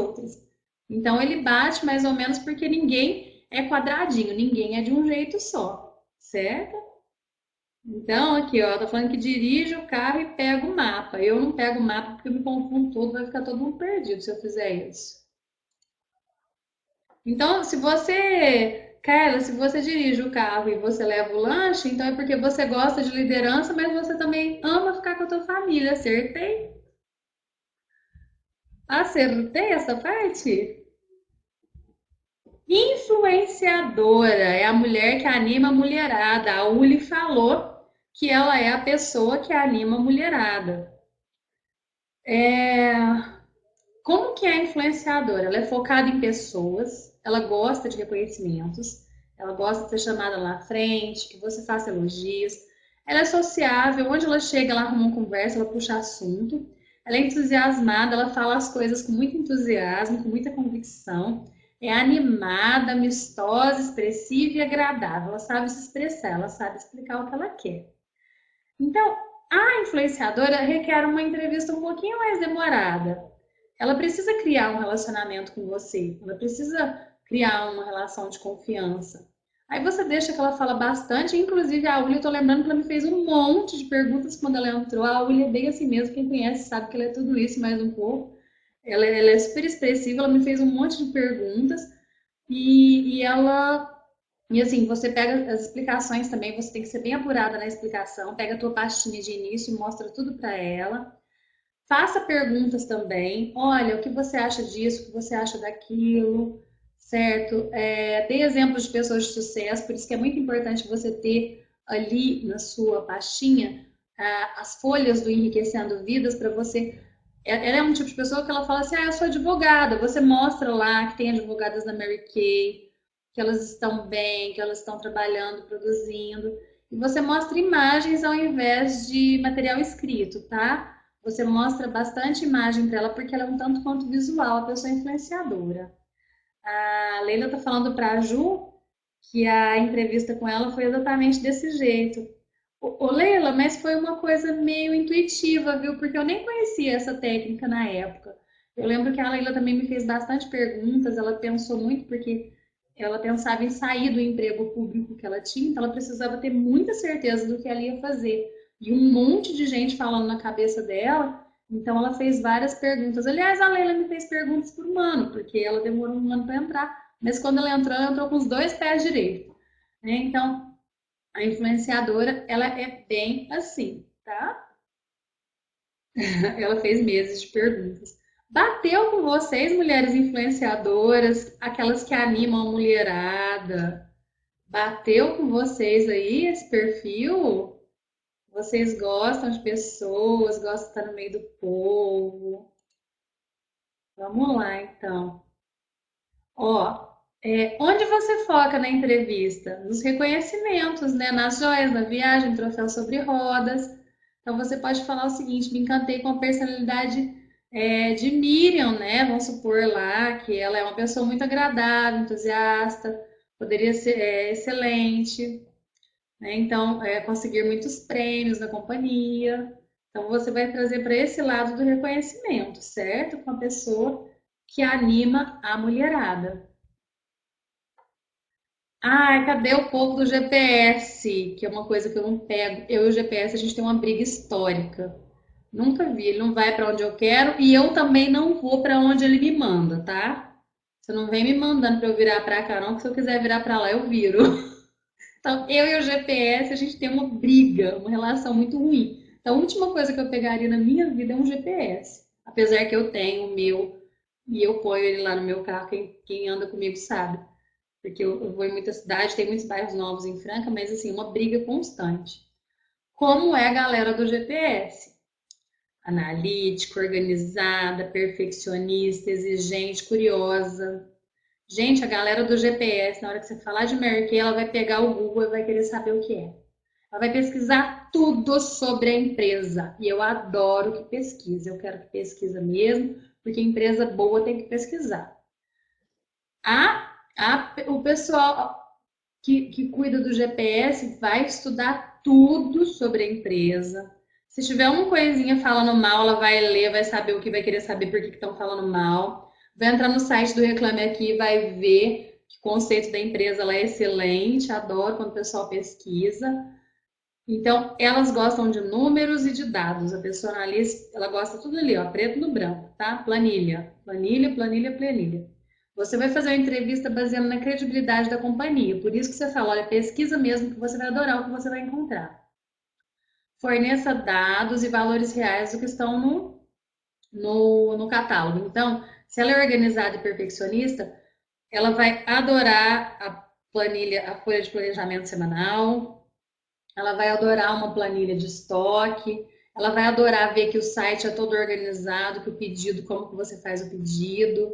Então ele bate mais ou menos porque ninguém é quadradinho, ninguém é de um jeito só, certo? Então, aqui, ó, tá falando que dirige o carro e pega o mapa. Eu não pego o mapa porque eu me confundo todo, vai ficar todo mundo perdido se eu fizer isso. Então, se você, Carla, se você dirige o carro e você leva o lanche, então é porque você gosta de liderança, mas você também ama ficar com a tua família. Acertei? Acertei essa parte? Influenciadora é a mulher que anima a mulherada. A Uli falou que ela é a pessoa que anima a mulherada. Como que é a influenciadora? Ela é focada em pessoas, ela gosta de reconhecimentos, ela gosta de ser chamada lá à frente, que você faça elogios. Ela é sociável, onde ela chega, ela arruma uma conversa, ela puxa assunto. Ela é entusiasmada, ela fala as coisas com muito entusiasmo, com muita convicção. É animada, amistosa, expressiva e agradável. Ela sabe se expressar, ela sabe explicar o que ela quer. Então, a influenciadora requer uma entrevista um pouquinho mais demorada. Ela precisa criar um relacionamento com você, ela precisa criar uma relação de confiança. Aí você deixa que ela fala bastante, inclusive a Uli, eu tô lembrando que ela me fez um monte de perguntas quando ela entrou. A Uli é bem assim mesmo, quem conhece sabe que ela é tudo isso mais um pouco. Ela é super expressiva, ela me fez um monte de perguntas e ela e assim, você pega as explicações também, você tem que ser bem apurada na explicação, pega a tua pastinha de início e mostra tudo para ela. Faça perguntas também. Olha, o que você acha disso? O que você acha daquilo? Certo? Dê exemplos de pessoas de sucesso, por isso que é muito importante você ter ali na sua pastinha as folhas do Enriquecendo Vidas para você. Ela é um tipo de pessoa que ela fala assim: ah, eu sou advogada. Você mostra lá que tem advogadas da Mary Kay, que elas estão bem, que elas estão trabalhando, produzindo. E você mostra imagens ao invés de material escrito, tá? Você mostra bastante imagem para ela porque ela é um tanto quanto visual, a pessoa é influenciadora. A Leila tá falando para a Ju que a entrevista com ela foi exatamente desse jeito. Ô, Leila, mas foi uma coisa meio intuitiva, viu? Porque eu nem conhecia essa técnica na época. Eu lembro que a Leila também me fez bastante perguntas, ela pensou muito, porque ela pensava em sair do emprego público que ela tinha, então ela precisava ter muita certeza do que ela ia fazer. E um monte de gente falando na cabeça dela, então ela fez várias perguntas. Aliás, a Leila me fez perguntas por um ano, porque ela demorou um ano para entrar, mas quando ela entrou com os dois pés direitos, né? Então, a influenciadora, ela é bem assim, tá? Ela fez meses de perguntas. Bateu com vocês, mulheres influenciadoras, aquelas que animam a mulherada? Bateu com vocês aí esse perfil? Vocês gostam de pessoas, gostam de estar no meio do povo? Vamos lá, então. Ó, onde você foca na entrevista? Nos reconhecimentos, né? Nas joias, na viagem, troféu sobre rodas. Então você pode falar o seguinte: me encantei com a personalidade de Miriam, né? Vamos supor lá que ela é uma pessoa muito agradável, entusiasta, poderia ser excelente, né? Então, conseguir muitos prêmios na companhia. Então você vai trazer para esse lado do reconhecimento, certo? Com a pessoa que anima a mulherada. Ai, cadê o povo do GPS? Que é uma coisa que eu não pego. Eu e o GPS, a gente tem uma briga histórica. Nunca vi, ele não vai para onde eu quero e eu também não vou para onde ele me manda, tá? Você não vem me mandando para eu virar para cá, não, que se eu quiser virar para lá, eu viro. Então, eu e o GPS, a gente tem uma briga, uma relação muito ruim. Então, a última coisa que eu pegaria na minha vida é um GPS. Apesar que eu tenho o meu e eu ponho ele lá no meu carro, quem anda comigo sabe. Porque eu vou em muita cidade, tem muitos bairros novos em Franca, mas assim, uma briga constante. Como é a galera do GPS? Analítica, organizada, perfeccionista, exigente, curiosa. Gente, a galera do GPS, na hora que você falar de Mary Kay, ela vai pegar o Google e vai querer saber o que é. Ela vai pesquisar tudo sobre a empresa. E eu adoro que pesquise. Eu quero que pesquisa mesmo, porque empresa boa tem que pesquisar. O pessoal que cuida do GPS vai estudar tudo sobre a empresa. Se tiver uma coisinha falando mal, ela vai ler, vai saber o que vai querer saber por que estão falando mal. Vai entrar no site do Reclame Aqui, vai ver que o conceito da empresa lá é excelente, adoro quando o pessoal pesquisa. Então, elas gostam de números e de dados. A pessoa analista, ela gosta tudo ali, ó, preto no branco, tá? Planilha, planilha, planilha, planilha. Você vai fazer uma entrevista baseada na credibilidade da companhia. Por isso que você fala, olha, pesquisa mesmo que você vai adorar o que você vai encontrar. Forneça dados e valores reais do que estão no catálogo. Então, se ela é organizada e perfeccionista, ela vai adorar a planilha, a folha de planejamento semanal, ela vai adorar uma planilha de estoque, ela vai adorar ver que o site é todo organizado, que o pedido, como que você faz o pedido,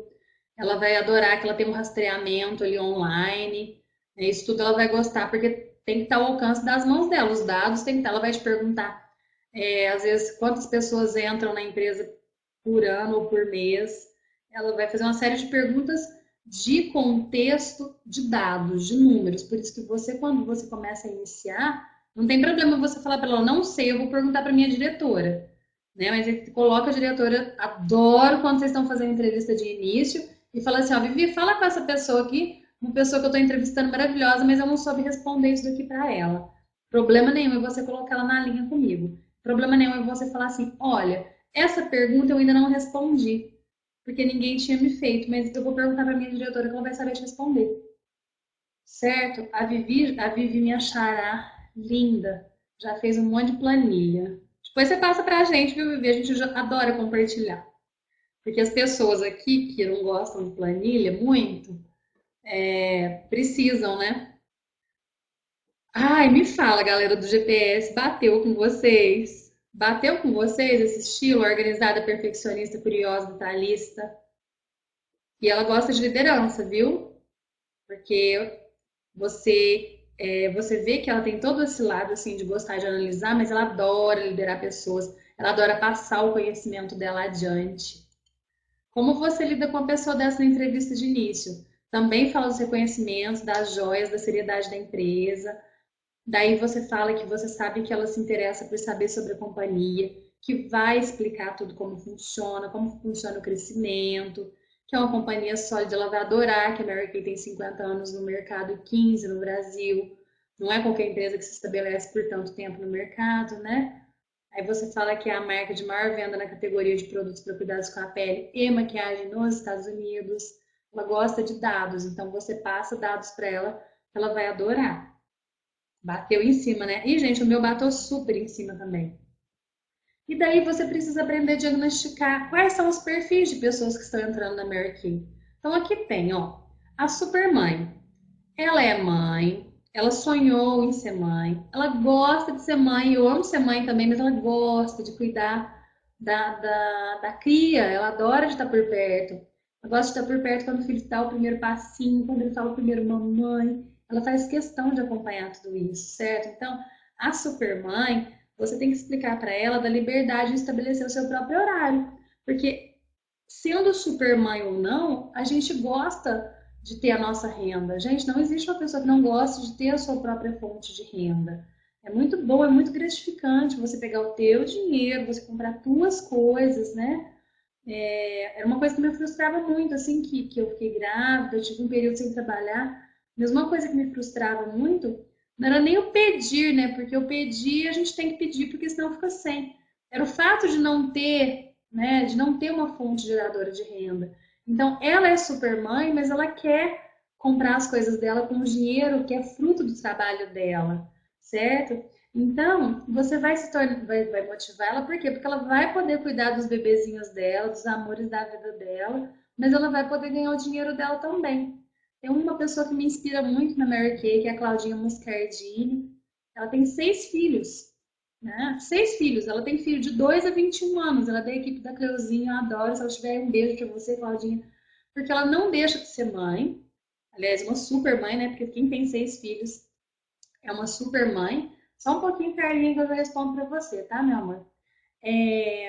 ela vai adorar que ela tem um rastreamento ali online, né? Isso tudo ela vai gostar, porque tem que estar ao alcance das mãos dela, os dados tem que estar, ela vai te perguntar, às vezes, quantas pessoas entram na empresa por ano ou por mês, ela vai fazer uma série de perguntas de contexto, de dados, de números, por isso que você, quando você começa a iniciar, não tem problema você falar para ela, não sei, eu vou perguntar para minha diretora, né? Mas você coloca a diretora, adoro quando vocês estão fazendo entrevista de início, e fala assim, ó, Vivi, fala com essa pessoa aqui, uma pessoa que eu estou entrevistando maravilhosa, mas eu não soube responder isso daqui para ela. Problema nenhum é você colocar ela na linha comigo. Problema nenhum é você falar assim, olha, essa pergunta eu ainda não respondi, porque ninguém tinha me feito, mas eu vou perguntar para minha diretora que ela vai saber te responder. Certo? A Vivi me achará linda. Já fez um monte de planilha. Depois você passa pra gente, viu, Vivi? A gente adora compartilhar. Porque as pessoas aqui que não gostam de planilha muito, precisam, né? Ai, me fala, galera do GPS, bateu com vocês? Bateu com vocês esse estilo organizada, perfeccionista, curiosa, detalhista? E ela gosta de liderança, viu? Porque você vê que ela tem todo esse lado assim de gostar de analisar, mas ela adora liderar pessoas, ela adora passar o conhecimento dela adiante. Como você lida com uma pessoa dessa na entrevista de início? Também fala dos reconhecimentos, das joias, da seriedade da empresa. Daí você fala que você sabe que ela se interessa por saber sobre a companhia, que vai explicar tudo como funciona o crescimento, que é uma companhia sólida, ela vai adorar que a Mary Kay tem 50 anos no mercado e 15 no Brasil. Não é qualquer empresa que se estabelece por tanto tempo no mercado, né? Aí você fala que é a marca de maior venda na categoria de produtos para cuidados com a pele e maquiagem nos Estados Unidos. Ela gosta de dados, então você passa dados para ela, ela vai adorar. Bateu em cima, né? E, gente, o meu bateu super em cima também. E daí você precisa aprender a diagnosticar quais são os perfis de pessoas que estão entrando na Mary Kay. Então aqui tem, ó, a supermãe. Ela é mãe, ela sonhou em ser mãe, ela gosta de ser mãe, eu amo ser mãe também, mas ela gosta de cuidar da cria, ela adora de estar por perto. Ela gosta de estar por perto quando o filho dá o primeiro passinho, quando ele fala o primeiro mamãe. Ela faz questão de acompanhar tudo isso, certo? Então, a supermãe, você tem que explicar para ela da liberdade de estabelecer o seu próprio horário. Porque, sendo supermãe ou não, a gente gosta de ter a nossa renda. Gente, não existe uma pessoa que não goste de ter a sua própria fonte de renda. É muito bom, é muito gratificante você pegar o teu dinheiro, você comprar tuas coisas, né? Era uma coisa que me frustrava muito, assim, que eu fiquei grávida, eu tive um período sem trabalhar. Mas uma coisa que me frustrava muito não era nem o pedir, né? Porque o pedir a gente tem que pedir, porque senão fica sem. Era o fato de não ter, né? De não ter uma fonte geradora de renda. Então, ela é super mãe, mas ela quer comprar as coisas dela com o dinheiro que é fruto do trabalho dela, certo? Então, você vai se tornar, vai motivar ela, por quê? Porque ela vai poder cuidar dos bebezinhos dela, dos amores da vida dela, mas ela vai poder ganhar o dinheiro dela também. Tem uma pessoa que me inspira muito na Mary Kay, que é a Claudinha Moscardini. Ela tem 6 filhos, né? 6 filhos. Ela tem filho de 2 a 21 anos. Ela é da equipe da Cleuzinha, eu adoro. Se ela tiver um beijo pra você, Claudinha. Porque ela não deixa de ser mãe. Aliás, uma super mãe, né? Porque quem tem 6 filhos é uma super mãe. Só um pouquinho, Carlinha, que eu já respondo pra você, tá, meu amor? É,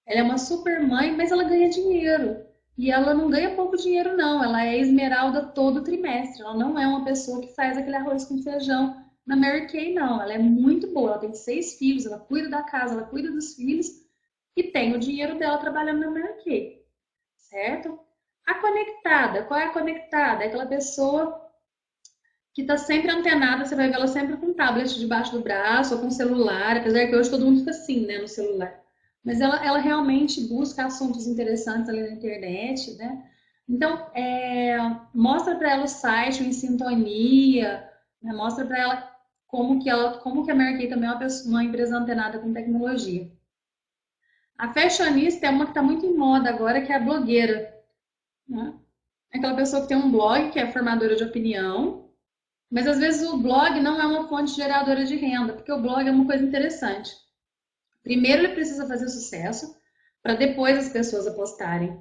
ela é uma super mãe, mas ela ganha dinheiro. E ela não ganha pouco dinheiro, não. Ela é esmeralda todo trimestre. Ela não é uma pessoa que faz aquele arroz com feijão na Mary Kay, não. Ela é muito boa. Ela tem 6 filhos, ela cuida da casa, ela cuida dos filhos e tem o dinheiro dela trabalhando na Mary Kay, certo? A conectada, qual é a conectada? É aquela pessoa que está sempre antenada, você vai ver ela sempre com um tablet debaixo do braço ou com celular, apesar que hoje todo mundo fica assim, né, no celular. Mas ela realmente busca assuntos interessantes ali na internet, né? Então, mostra para ela o site, o Em Sintonia, né? Mostra para ela como que a Mary Kay também é uma empresa antenada com tecnologia. A fashionista é uma que está muito em moda agora, que é a blogueira, né? É aquela pessoa que tem um blog, que é formadora de opinião, mas às vezes o blog não é uma fonte geradora de renda, porque o blog é uma coisa interessante. Primeiro ele precisa fazer sucesso, para depois as pessoas apostarem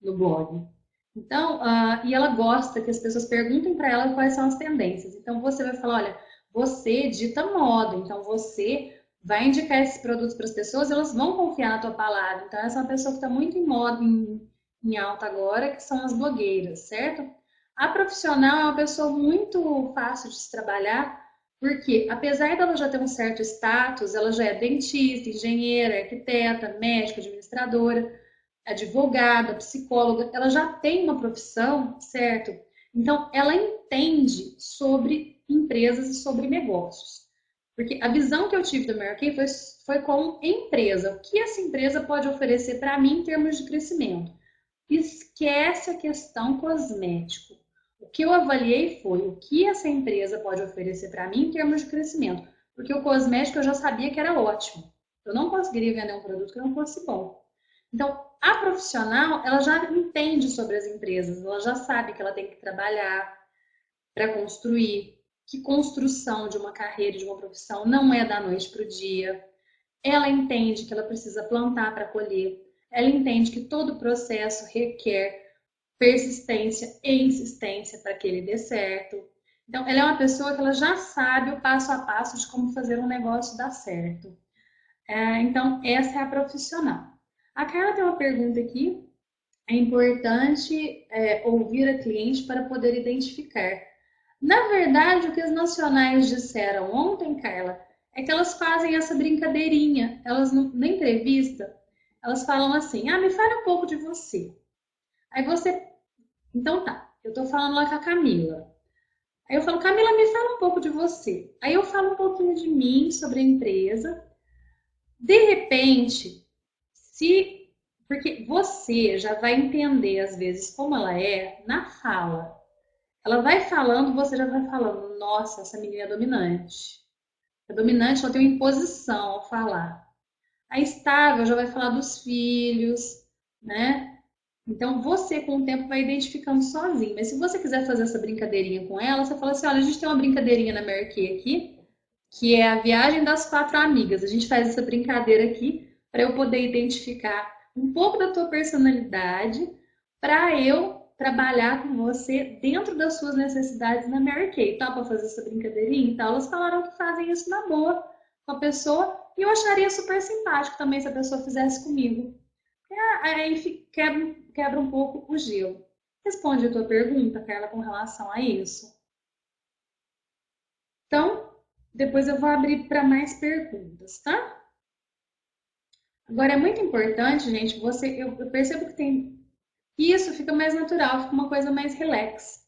no blog. Então, e ela gosta que as pessoas perguntem para ela quais são as tendências. Então você vai falar, olha, você dita moda, então você vai indicar esses produtos para as pessoas, elas vão confiar na tua palavra. Então essa é uma pessoa que está muito em moda, em alta agora, que são as blogueiras, certo? A profissional é uma pessoa muito fácil de se trabalhar, porque apesar dela já ter um certo status, ela já é dentista, engenheira, arquiteta, médica, administradora, advogada, psicóloga, ela já tem uma profissão, certo? Então, ela entende sobre empresas e sobre negócios. Porque a visão que eu tive da Mary Kay foi como empresa. O que essa empresa pode oferecer para mim em termos de crescimento? Esquece a questão cosmético. O que eu avaliei foi o que essa empresa pode oferecer para mim em termos de crescimento. Porque o cosmético eu já sabia que era ótimo. Eu não conseguiria vender um produto que não fosse bom. Então, a profissional, ela já entende sobre as empresas, ela já sabe que ela tem que trabalhar para construir, que construção de uma carreira, de uma profissão não é da noite para o dia. Ela entende que ela precisa plantar para colher. Ela entende que todo processo requer persistência e insistência para que ele dê certo. Então, ela é uma pessoa que ela já sabe o passo a passo de como fazer um negócio dar certo. Então, essa é a profissional. A Carla tem uma pergunta aqui. é importante ouvir a cliente para poder identificar. Na verdade, o que as nacionais disseram ontem, Carla, é que elas fazem essa brincadeirinha. Elas, na entrevista, elas falam assim, me fala um pouco de você. Aí você, então tá, eu tô falando lá com a Camila. Aí eu falo, Camila, me fala um pouco de você. Aí eu falo um pouquinho de mim, sobre a empresa. De repente, se porque você já vai entender às vezes como ela é na fala. Ela vai falando, você já vai falando, nossa, essa menina é dominante. É dominante, ela tem uma imposição ao falar. A estável já vai falar dos filhos, né? Então você com o tempo vai identificando sozinho. Mas se você quiser fazer essa brincadeirinha com ela, você fala assim, olha, a gente tem uma brincadeirinha na Mary Kay aqui, que é a viagem das 4 amigas. A gente faz essa brincadeira aqui para eu poder identificar um pouco da tua personalidade, para eu trabalhar com você dentro das suas necessidades na Mary Kay. Tá para fazer essa brincadeirinha? Então, elas falaram que fazem isso na boa com a pessoa e eu acharia super simpático também se a pessoa fizesse comigo. Aí quebra um pouco o gelo. Responde a tua pergunta, Carla, com relação a isso. Então, depois eu vou abrir para mais perguntas, tá? Agora é muito importante, gente, eu percebo que tem isso fica mais natural, fica uma coisa mais relax.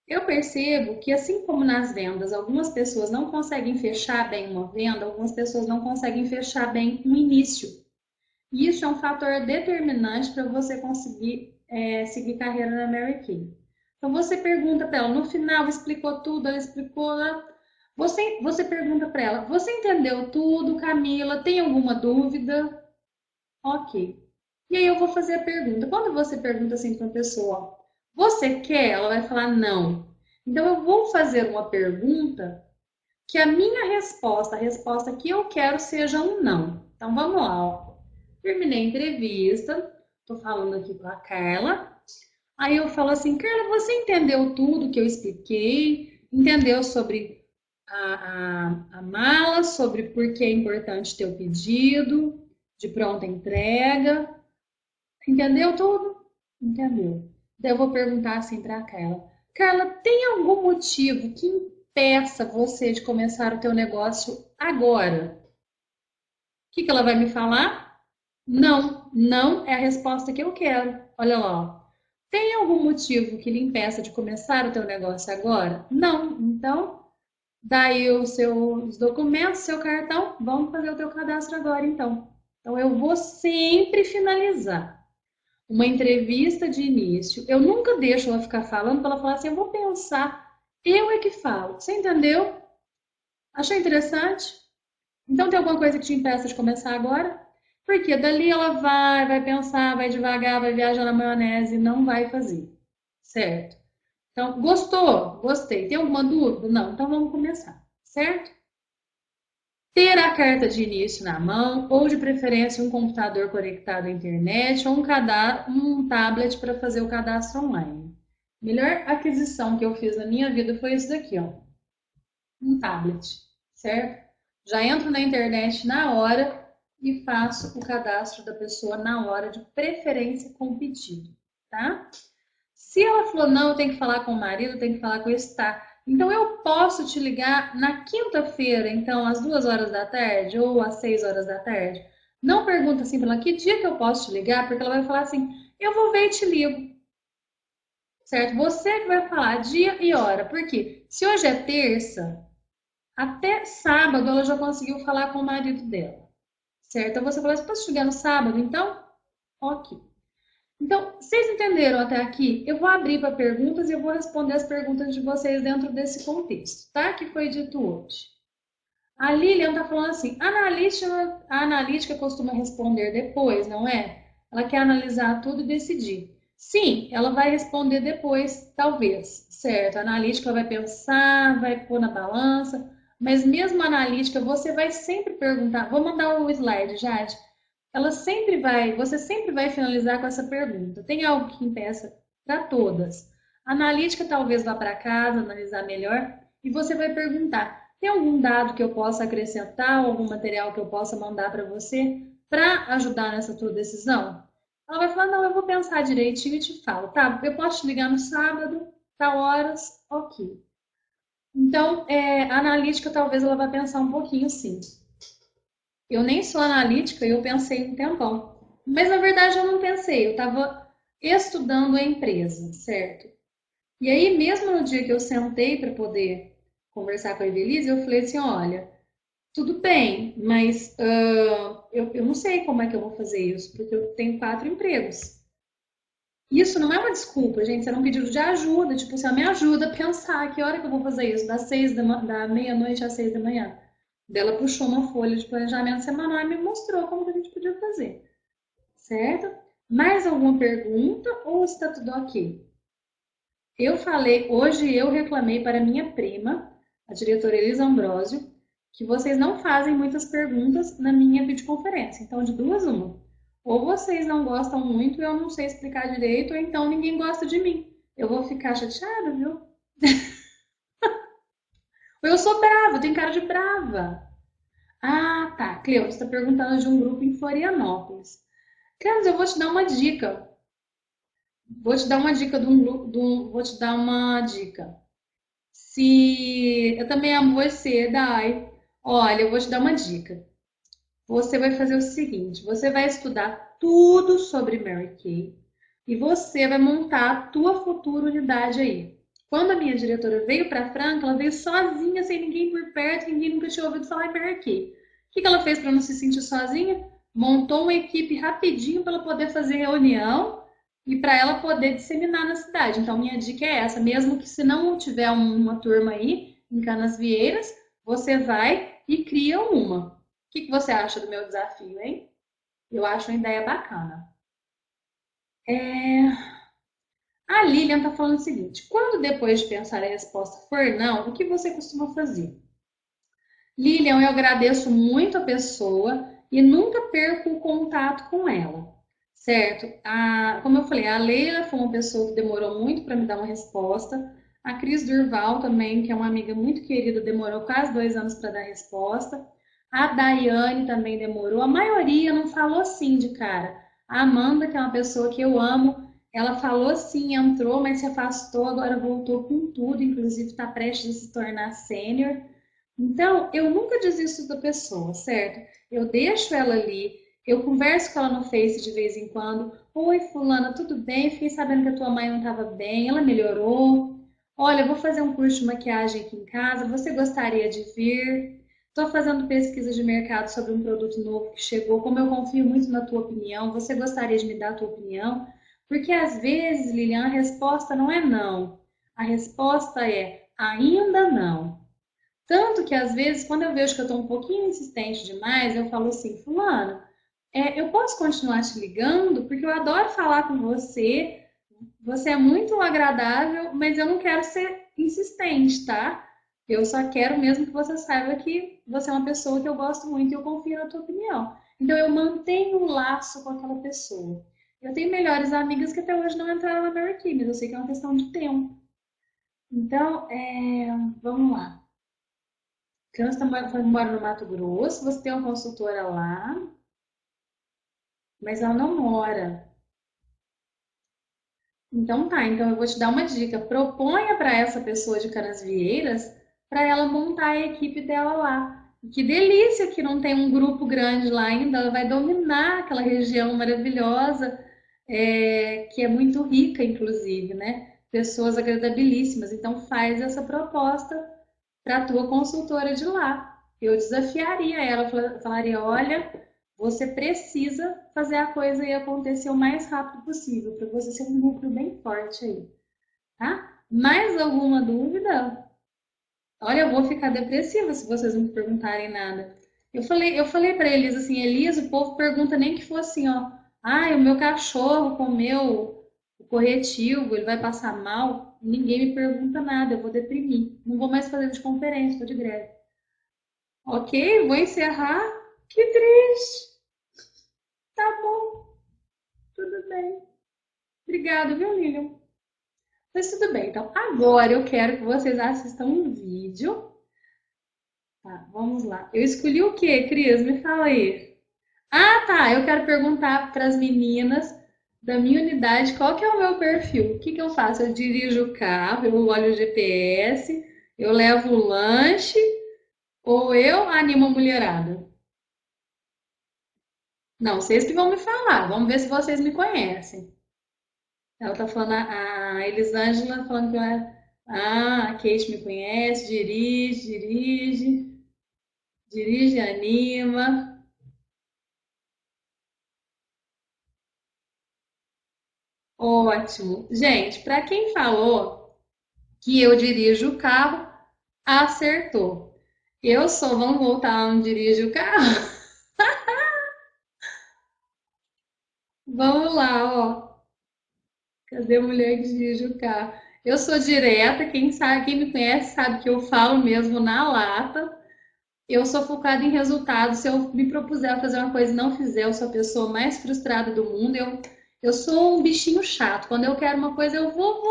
Eu percebo que assim como nas vendas, algumas pessoas não conseguem fechar bem uma venda, algumas pessoas não conseguem fechar bem um início. E isso é um fator determinante para você conseguir seguir carreira na Mary Kay. Então você pergunta para ela, no final explicou tudo, ela explicou, você pergunta para ela, você entendeu tudo, Camila? Tem alguma dúvida? Ok. E aí eu vou fazer a pergunta. Quando você pergunta assim para uma pessoa, você quer? Ela vai falar não. Então eu vou fazer uma pergunta que a minha resposta, a resposta que eu quero seja um não. Então vamos lá, ó. Terminei a entrevista, tô falando aqui com a Carla. Aí eu falo assim, Carla, você entendeu tudo que eu expliquei? Entendeu sobre a mala, sobre por que é importante ter o pedido de pronta entrega? Entendeu tudo? Entendeu. Daí eu vou perguntar assim para a Carla. Carla, tem algum motivo que impeça você de começar o teu negócio agora? O que ela vai me falar? Não, não é a resposta que eu quero. Olha lá. Ó. Tem algum motivo que lhe impeça de começar o teu negócio agora? Não. Então, daí os seus documentos, seu cartão, vamos fazer o teu cadastro agora, então. Então, eu vou sempre finalizar uma entrevista de início. Eu nunca deixo ela ficar falando para ela falar assim, eu vou pensar, eu é que falo. Você entendeu? Achei interessante? Então tem alguma coisa que te impeça de começar agora? Porque dali ela vai pensar, vai devagar, vai viajar na maionese e não vai fazer. Certo? Então, gostou? Gostei. Tem alguma dúvida? Não. Então vamos começar. Certo? Ter a carta de início na mão, ou de preferência um computador conectado à internet, ou um tablet para fazer o cadastro online. Melhor aquisição que eu fiz na minha vida foi isso daqui, ó. Um tablet, certo? Já entro na internet na hora e faço o cadastro da pessoa na hora, de preferência com pedido, tá? Se ela falou, não, eu tenho que falar com o marido, eu tenho que falar com o está. Então, eu posso te ligar na quinta-feira, então, às 2 horas da tarde ou às 6 horas da tarde. Não pergunta assim para ela, que dia que eu posso te ligar? Porque ela vai falar assim, eu vou ver e te ligo. Certo? Você que vai falar dia e hora. Porque se hoje é terça, até sábado ela já conseguiu falar com o marido dela. Certo? Então, você fala assim, posso te ligar no sábado, então? Ok. Então, vocês entenderam até aqui? Eu vou abrir para perguntas e eu vou responder as perguntas de vocês dentro desse contexto, tá? Que foi dito hoje. A Lilian está falando assim, a analítica costuma responder depois, não é? Ela quer analisar tudo e decidir. Sim, ela vai responder depois, talvez, certo? A analítica vai pensar, vai pôr na balança, mas mesmo a analítica, você vai sempre perguntar. Vou mandar o slide, Jade. Você sempre vai finalizar com essa pergunta. Tem algo que impeça para todas? A analítica talvez vá para casa, analisar melhor, e você vai perguntar: tem algum dado que eu possa acrescentar, algum material que eu possa mandar para você para ajudar nessa tua decisão? Ela vai falar, não, eu vou pensar direitinho e te falo. Tá, eu posso te ligar no sábado, tal horas, ok. Então, a analítica talvez ela vai pensar um pouquinho sim. Eu nem sou analítica e eu pensei um tempão. Mas na verdade eu não pensei, eu estava estudando a empresa, certo? E aí, mesmo no dia que eu sentei para poder conversar com a Evelise, eu falei assim: olha, tudo bem, mas eu não sei como é que eu vou fazer isso, porque eu tenho 4 empregos. Isso não é uma desculpa, gente. Você é um pedido de ajuda. Tipo, você me ajuda a pensar que hora que eu vou fazer isso, da meia-noite às 6 da manhã. Daí ela puxou uma folha de planejamento semanal e me mostrou como que a gente podia fazer, certo? Mais alguma pergunta ou está tudo ok? Eu falei, hoje eu reclamei para minha prima, a diretora Elisa Ambrosio, que vocês não fazem muitas perguntas na minha videoconferência. Então, de duas, uma. Ou vocês não gostam muito e eu não sei explicar direito, ou então ninguém gosta de mim. Eu vou ficar chateada, viu? Ou eu sou brava, eu tenho cara de brava. Ah, tá. Cleo, você está perguntando de um grupo em Florianópolis. Cleus, eu vou te dar uma dica. Vou te dar uma dica de um grupo, vou te dar uma dica. Se eu também amo você, Dai. Olha, eu vou te dar uma dica. Você vai fazer o seguinte: você vai estudar tudo sobre Mary Kay e você vai montar a tua futura unidade aí. Quando a minha diretora veio para Franca, ela veio sozinha, sem ninguém por perto, ninguém nunca tinha ouvido falar em Mary Kay. O que ela fez para não se sentir sozinha? Montou uma equipe rapidinho para ela poder fazer reunião e para ela poder disseminar na cidade. Então, minha dica é essa: mesmo que se não tiver uma turma aí em Canasvieiras, você vai e cria uma. O que você acha do meu desafio, hein? Eu acho uma ideia bacana. A Lilian está falando o seguinte: quando depois de pensar a resposta for não, o que você costuma fazer? Lilian, eu agradeço muito a pessoa e nunca perco o contato com ela, certo? Como eu falei, a Leila foi uma pessoa que demorou muito para me dar uma resposta. A Cris Durval também, que é uma amiga muito querida, demorou quase 2 anos para dar resposta. A Daiane também demorou. A maioria não falou sim de cara. A Amanda, que é uma pessoa que eu amo, ela falou sim, entrou, mas se afastou, agora voltou com tudo, inclusive está prestes a se tornar sênior. Então, eu nunca desisto da pessoa, certo? Eu deixo ela ali, eu converso com ela no Face de vez em quando. Oi, fulana, tudo bem? Fiquei sabendo que a tua mãe não estava bem, ela melhorou. Olha, eu vou fazer um curso de maquiagem aqui em casa, você gostaria de vir? Estou fazendo pesquisa de mercado sobre um produto novo que chegou. Como eu confio muito na tua opinião, você gostaria de me dar a tua opinião? Porque às vezes, Lilian, a resposta não é não. A resposta é ainda não. Tanto que às vezes, quando eu vejo que eu estou um pouquinho insistente demais, eu falo assim, fulano, eu posso continuar te ligando? Porque eu adoro falar com você, você é muito agradável, mas eu não quero ser insistente, tá? Eu só quero mesmo que você saiba que você é uma pessoa que eu gosto muito e eu confio na tua opinião. Então eu mantenho um laço com aquela pessoa. Eu tenho melhores amigas que até hoje não entraram na Mary Kay, mas eu sei que é uma questão de tempo. Então, vamos lá. Criança foi embora no Mato Grosso, você tem uma consultora lá, mas ela não mora. Então tá, então eu vou te dar uma dica. Proponha para essa pessoa de Canasvieiras para ela montar a equipe dela lá. Que delícia que não tem um grupo grande lá ainda, ela vai dominar aquela região maravilhosa, que é muito rica, inclusive, né? Pessoas agradabilíssimas. Então faz essa proposta para a tua consultora de lá. Eu desafiaria ela, falaria, olha, você precisa fazer a coisa e acontecer o mais rápido possível, para você ser um núcleo bem forte aí, tá? Mais alguma dúvida? Olha, eu vou ficar depressiva se vocês não me perguntarem nada. Eu falei para eles assim, Elisa, o povo pergunta nem que fosse assim, ó, ai, o meu cachorro comeu o corretivo, ele vai passar mal. Ninguém me pergunta nada, eu vou deprimir. Não vou mais fazer videoconferência, estou de greve. Ok, vou encerrar. Que triste. Tá bom, tudo bem. Obrigada, viu, Lilian? Mas tudo bem, então agora eu quero que vocês assistam um vídeo. Tá, vamos lá. Eu escolhi o quê, Cris? Me fala aí. Ah, tá. Eu quero perguntar para as meninas. da minha unidade, qual que é o meu perfil? O que que eu faço? Eu dirijo o carro, eu olho o GPS, eu levo o lanche ou eu animo a mulherada? Não, vocês que vão me falar. Vamos ver se vocês me conhecem. Ela tá falando, a Elisângela falando que ela, a Kate me conhece, dirige, anima. Ótimo. Gente, para quem falou que eu dirijo o carro, acertou. Eu sou, vamos voltar onde dirige o carro? Vamos lá, ó. Cadê a mulher que dirige o carro? Eu sou direta, quem sabe, quem me conhece sabe que eu falo mesmo na lata. Eu sou focada em resultados. Se eu me propuser a fazer uma coisa e não fizer, eu sou a pessoa mais frustrada do mundo. Eu sou um bichinho chato. Quando eu quero uma coisa, eu vou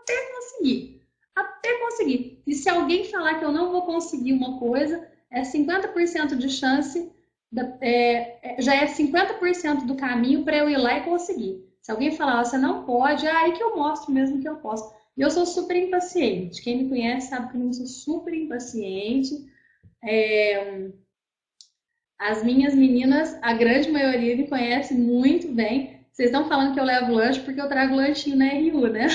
até conseguir. Até conseguir. E se alguém falar que eu não vou conseguir uma coisa, é 50% de chance, já é 50% do caminho para eu ir lá e conseguir. Se alguém falar, você não pode, é aí que eu mostro mesmo que eu posso. E eu sou super impaciente. Quem me conhece sabe que eu sou super impaciente. As minhas meninas, a grande maioria me conhece muito bem. Vocês estão falando que eu levo lanche porque eu trago lanchinho na RU, né?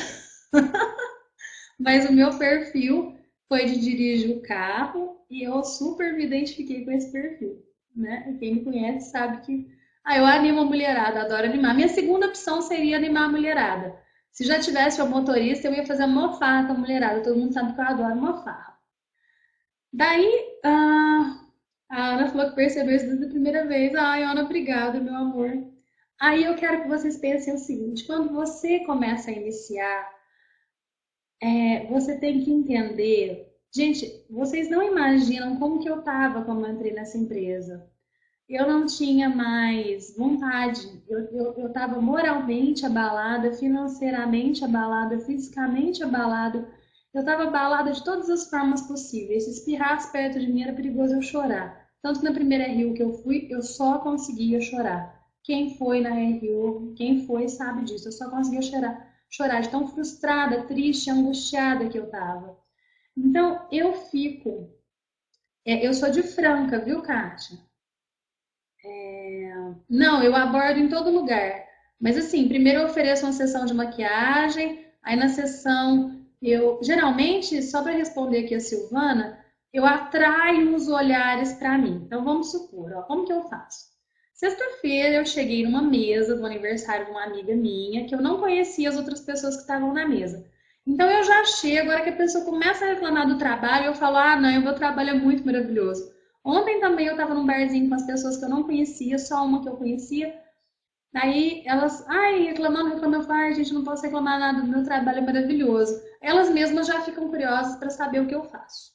Mas o meu perfil foi de dirigir o carro e eu super me identifiquei com esse perfil, né? E quem me conhece sabe que eu animo a mulherada, adoro animar. Minha segunda opção seria animar a mulherada. Se já tivesse uma motorista, eu ia fazer uma farra com a mulherada. Todo mundo sabe que eu adoro uma farra. Daí, a Ana falou que percebeu isso desde a primeira vez. Ai, Ana, obrigada, meu amor. Aí eu quero que vocês pensem o seguinte: quando você começa a iniciar, você tem que entender. Gente, vocês não imaginam como que eu estava quando eu entrei nessa empresa. Eu não tinha mais vontade. Eu estava moralmente abalada, financeiramente abalada, fisicamente abalada. Eu estava abalada de todas as formas possíveis. Se espirrasse perto de mim era perigoso eu chorar. Tanto que na primeira RU que eu fui, eu só conseguia chorar. Quem foi na RU, quem foi sabe disso. Eu só conseguia chorar de tão frustrada, triste, angustiada que eu estava. Então, eu fico. Eu sou de Franca, viu, Kátia? Não, eu abordo em todo lugar. Mas assim, primeiro eu ofereço uma sessão de maquiagem, aí na sessão eu, geralmente, só para responder aqui a Silvana, eu atraio os olhares para mim. Então vamos supor, ó, como que eu faço? Sexta-feira eu cheguei numa mesa do aniversário de uma amiga minha que eu não conhecia as outras pessoas que estavam na mesa. Então eu já chego, agora que a pessoa começa a reclamar do trabalho, eu falo, ah, não, o meu trabalho é muito maravilhoso. Ontem também eu estava num barzinho com as pessoas que eu não conhecia, só uma que eu conhecia. Daí elas, ai, reclamando, eu falo, ai, gente, não posso reclamar nada do meu trabalho, é maravilhoso. Elas mesmas já ficam curiosas para saber o que eu faço,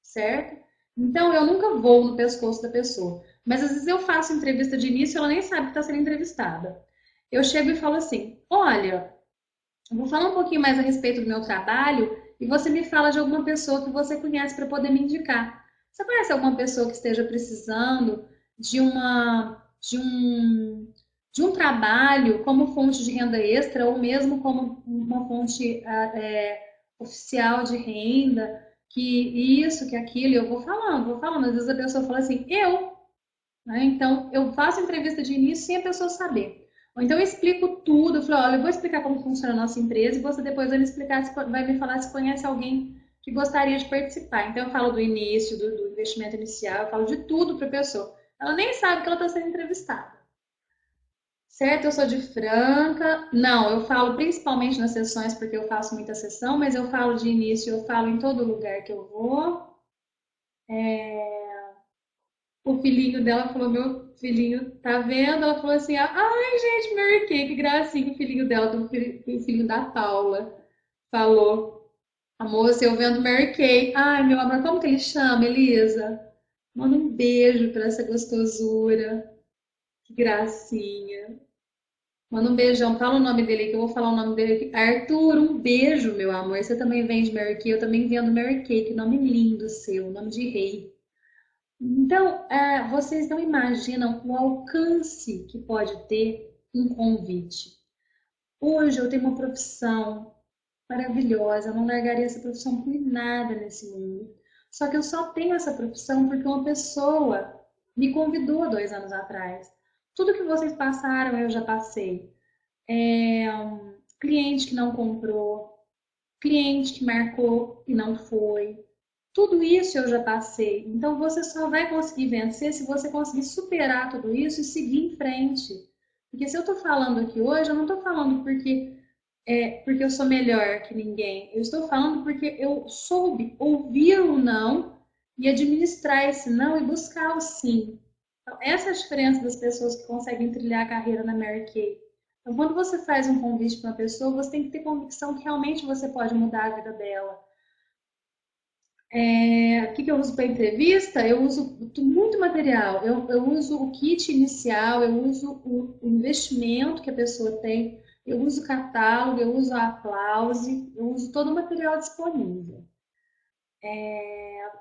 certo? Então eu nunca vou no pescoço da pessoa. Mas às vezes eu faço entrevista de início e ela nem sabe que está sendo entrevistada. Eu chego e falo assim: olha, eu vou falar um pouquinho mais a respeito do meu trabalho e você me fala de alguma pessoa que você conhece para poder me indicar. Você conhece alguma pessoa que esteja precisando de um trabalho como fonte de renda extra ou mesmo como uma fonte oficial de renda? Que isso, que aquilo, eu vou falando. Às vezes a pessoa fala assim, né? Então, eu faço entrevista de início sem a pessoa saber. Ou então eu explico tudo, eu falo, olha, eu vou explicar como funciona a nossa empresa e você depois vai me explicar, vai me falar se conhece alguém que gostaria de participar. Então eu falo do início, do investimento inicial, eu falo de tudo para a pessoa. Ela nem sabe que ela está sendo entrevistada. Certo, eu sou de Franca. Não, eu falo principalmente nas sessões porque eu faço muita sessão, mas eu falo de início, eu falo em todo lugar que eu vou. O filhinho dela falou, meu filhinho, tá vendo? Ela falou assim, ai, gente, Mary Kay, que gracinha, o filhinho dela, o filhinho da Paula, falou, a moça, eu vendo Mary Kay. Ai, meu amor, como que ele chama, Elisa? Manda um beijo pra essa gostosura, que gracinha. Manda um beijão, fala o nome dele que eu vou falar o nome dele aqui. Arthur, um beijo, meu amor. Você também vende Mary Kay, eu também vendo Mary Kay, que nome lindo seu, nome de rei. Então, vocês não imaginam o alcance que pode ter um convite. Hoje eu tenho uma profissão maravilhosa, eu não largaria essa profissão por nada nesse mundo. Só que eu só tenho essa profissão porque uma pessoa me convidou há 2 anos atrás. Tudo que vocês passaram, eu já passei. Cliente que não comprou, cliente que marcou e não foi. Tudo isso eu já passei. Então você só vai conseguir vencer se você conseguir superar tudo isso e seguir em frente. Porque se eu estou falando aqui hoje, eu não estou falando porque eu sou melhor que ninguém. Eu estou falando porque eu soube ouvir o não e administrar esse não e buscar o sim. Então, essa é a diferença das pessoas que conseguem trilhar a carreira na Mary Kay. Então, quando você faz um convite para uma pessoa, você tem que ter convicção que realmente você pode mudar a vida dela. O que eu uso para entrevista? Eu uso muito material. Eu uso o kit inicial, eu uso o investimento que a pessoa tem, eu uso o catálogo, eu uso a Aplause, eu uso todo o material disponível.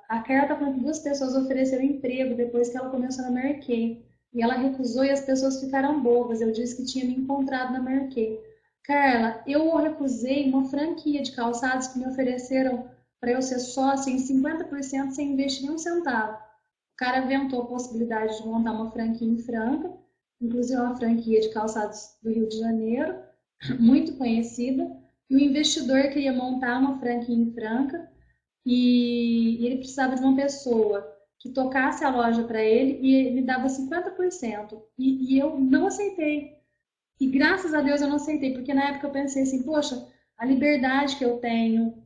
A Carla está falando que 2 pessoas ofereceram emprego depois que ela começou na Mary Kay. E ela recusou e as pessoas ficaram bobas. Eu disse que tinha me encontrado na Mary Kay. Carla, eu recusei uma franquia de calçados que me ofereceram para eu ser sócia em 50% sem investir nem um centavo. O cara aventou a possibilidade de montar uma franquia em Franca, inclusive uma franquia de calçados do Rio de Janeiro, muito conhecida, e o investidor queria montar uma franquia em Franca e ele precisava de uma pessoa que tocasse a loja para ele e ele dava 50%. E eu não aceitei. E graças a Deus eu não aceitei, porque na época eu pensei assim, poxa, a liberdade que eu tenho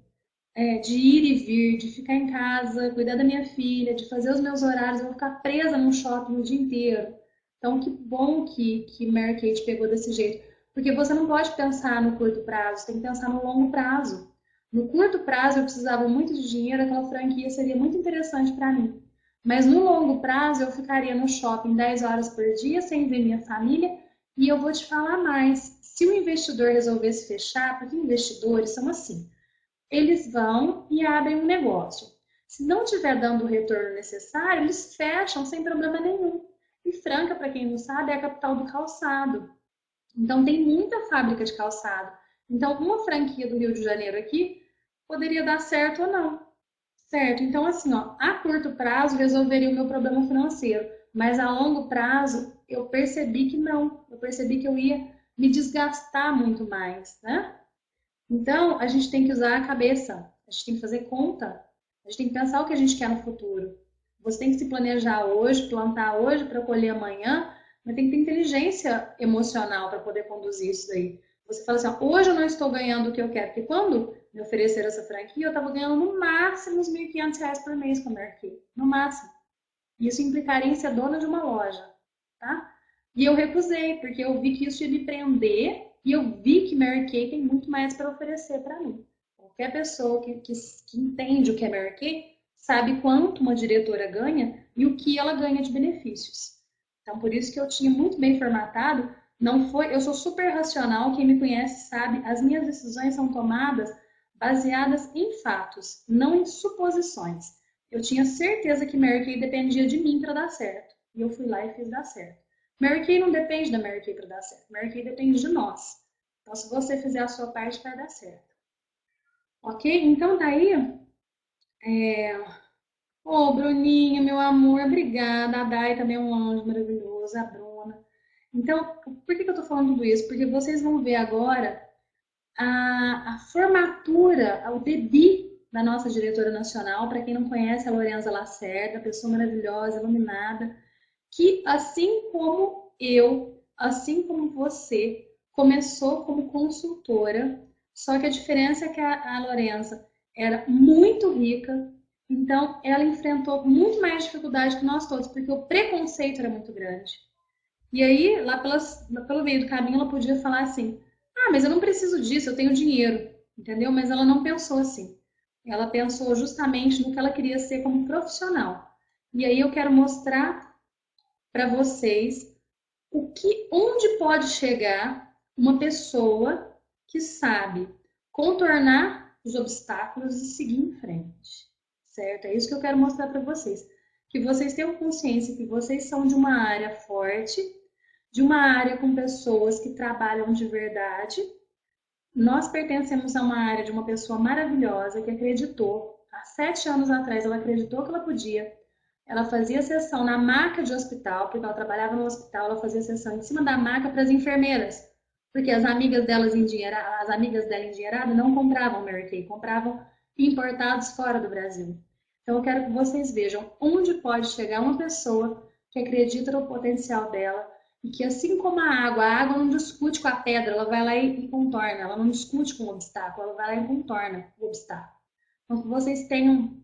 de ir e vir, de ficar em casa, cuidar da minha filha, de fazer os meus horários, eu vou ficar presa num shopping o dia inteiro. Então, que bom que Mary Kay te pegou desse jeito. Porque você não pode pensar no curto prazo, você tem que pensar no longo prazo. No curto prazo, eu precisava muito de dinheiro, aquela franquia seria muito interessante para mim. Mas no longo prazo, eu ficaria no shopping 10 horas por dia, sem ver minha família. E eu vou te falar mais. Se o investidor resolvesse fechar, porque investidores são assim, eles vão e abrem um negócio. Se não estiver dando o retorno necessário, eles fecham sem problema nenhum. E Franca, para quem não sabe, é a capital do calçado. Então tem muita fábrica de calçado. Então uma franquia do Rio de Janeiro aqui poderia dar certo ou não. Certo? Então assim, ó, a curto prazo resolveria o meu problema financeiro, mas a longo prazo eu percebi que não. Eu percebi que eu ia me desgastar muito mais, né? Então, a gente tem que usar a cabeça, a gente tem que fazer conta, a gente tem que pensar o que a gente quer no futuro. Você tem que se planejar hoje, plantar hoje para colher amanhã, mas tem que ter inteligência emocional para poder conduzir isso daí. Você fala assim, ó, hoje eu não estou ganhando o que eu quero, porque quando me ofereceram essa franquia, eu estava ganhando no máximo uns R$ 1.500 por mês com a Merck, no máximo. Isso implicaria em ser dona de uma loja, tá? E eu recusei, porque eu vi que isso ia me prender e eu vi que Mary Kay tem muito mais para oferecer para mim. Qualquer pessoa que entende o que é Mary Kay sabe quanto uma diretora ganha e o que ela ganha de benefícios. Então, por isso que eu tinha muito bem formatado. Não foi, eu sou super racional, quem me conhece sabe, as minhas decisões são tomadas baseadas em fatos, não em suposições. Eu tinha certeza que Mary Kay dependia de mim para dar certo. E eu fui lá e fiz dar certo. Mary Kay não depende da Mary Kay para dar certo. Mary Kay depende de nós. Então, se você fizer a sua parte, vai dar certo. Ok? Então, daí... Ô, Bruninha, meu amor, obrigada. A Dai também é um anjo maravilhoso, a Bruna. Então, por que eu tô falando tudo isso? Porque vocês vão ver agora a formatura, o debut da nossa diretora nacional. Para quem não conhece, a Lorenza Lacerda, pessoa maravilhosa, iluminada, que assim como eu, assim como você, começou como consultora, só que a diferença é que a Lorenza era muito rica, então ela enfrentou muito mais dificuldade que nós todos, porque o preconceito era muito grande. E aí, lá pelo meio do caminho, ela podia falar assim: ah, mas eu não preciso disso, eu tenho dinheiro, entendeu? Mas ela não pensou assim. Ela pensou justamente no que ela queria ser como profissional. E aí eu quero mostrar para vocês onde pode chegar uma pessoa que sabe contornar os obstáculos e seguir em frente, certo? É isso que eu quero mostrar para vocês. Que vocês tenham consciência que vocês são de uma área forte, de uma área com pessoas que trabalham de verdade Nós pertencemos a uma área de uma pessoa maravilhosa que acreditou, há 7 anos atrás, ela acreditou que ela podia. Ela fazia sessão na maca de hospital, porque ela trabalhava no hospital, ela fazia sessão em cima da maca para as enfermeiras. Porque as amigas dela endinheiradas não compravam Mary Kay, compravam importados fora do Brasil. Então eu quero que vocês vejam onde pode chegar uma pessoa que acredita no potencial dela e que, assim como a água não discute com a pedra, ela vai lá e contorna, ela não discute com o obstáculo, ela vai lá e contorna o obstáculo. Então que vocês tenham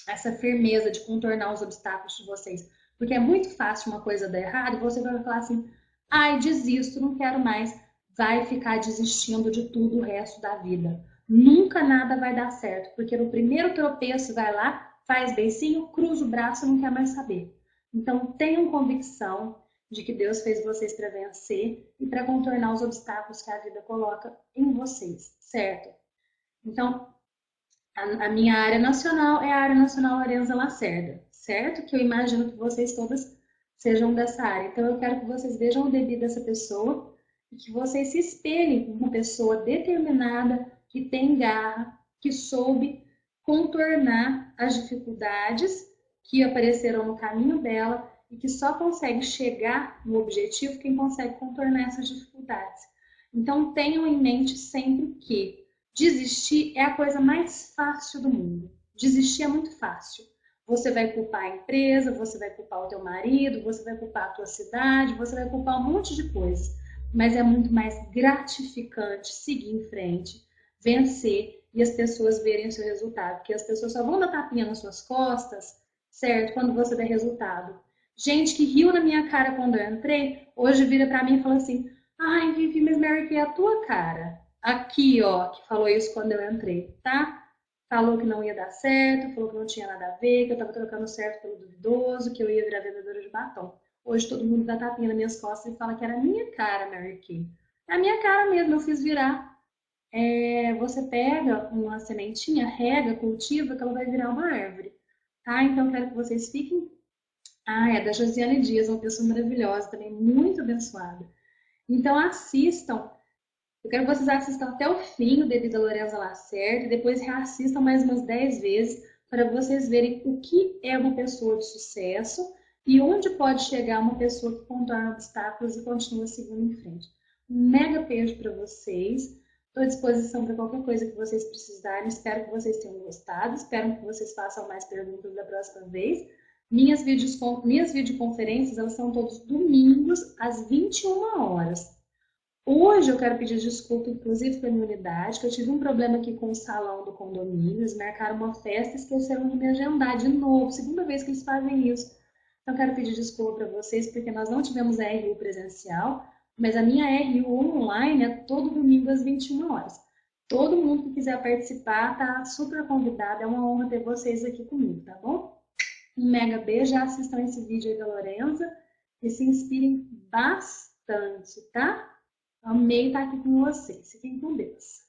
essa firmeza de contornar os obstáculos de vocês. Porque é muito fácil uma coisa dar errado e você vai falar assim, ai, desisto, não quero mais. Vai ficar desistindo de tudo o resto da vida. Nunca nada vai dar certo, porque no primeiro tropeço vai lá, faz beicinho, cruza o braço e não quer mais saber. Então tenham convicção de que Deus fez vocês para vencer e para contornar os obstáculos que a vida coloca em vocês, certo? Então, a minha área nacional é a área nacional Lorenza Lacerda, certo? Que eu imagino que vocês todas sejam dessa área. Então eu quero que vocês vejam o devido dessa pessoa e que vocês se espelhem em uma pessoa determinada, que tem garra, que soube contornar as dificuldades que apareceram no caminho dela e que só consegue chegar no objetivo quem consegue contornar essas dificuldades. Então tenham em mente sempre que desistir é a coisa mais fácil do mundo. Desistir é muito fácil. Você vai culpar a empresa, você vai culpar o teu marido, você vai culpar a tua cidade, você vai culpar um monte de coisas. Mas é muito mais gratificante seguir em frente, vencer e as pessoas verem o seu resultado. Porque as pessoas só vão dar tapinha nas suas costas, certo? Quando você der resultado. Gente que riu na minha cara quando eu entrei, hoje vira pra mim e fala assim, ai, Vivi, mas Mary Kay é a tua cara. Aqui, ó, que falou isso quando eu entrei, tá? Falou que não ia dar certo, falou que não tinha nada a ver, que eu tava trocando certo pelo duvidoso, que eu ia virar vendedora de batom. Hoje todo mundo dá tapinha nas minhas costas e fala que era a minha cara, Mary Kay. É a minha cara mesmo, eu fiz virar. Você pega uma sementinha, rega, cultiva, que ela vai virar uma árvore, tá? Então quero que vocês fiquem... Ah, é da Josiane Dias, uma pessoa maravilhosa, também muito abençoada. Então assistam. Eu quero que vocês assistam até o fim o Devido a Lorenza Lacerda e depois reassistam mais umas 10 vezes para vocês verem o que é uma pessoa de sucesso e onde pode chegar uma pessoa que contorna obstáculos e continua seguindo em frente. Um mega beijo para vocês. Estou à disposição para qualquer coisa que vocês precisarem. Espero que vocês tenham gostado. Espero que vocês façam mais perguntas da próxima vez. Minhas videoconferências, elas são todos domingos às 21 horas. Hoje eu quero pedir desculpa, inclusive, para a minha unidade, que eu tive um problema aqui com o salão do condomínio. Eles marcaram uma festa e esqueceram de me agendar de novo. Segunda vez que eles fazem isso. Então, eu quero pedir desculpa para vocês, porque nós não tivemos a RU presencial, mas a minha RU online é todo domingo às 21 horas. Todo mundo que quiser participar está super convidado. É uma honra ter vocês aqui comigo, tá bom? Um mega beijo. Já assistam esse vídeo aí da Lorenza e se inspirem bastante, tá? Amei estar aqui com vocês. Fiquem com Deus.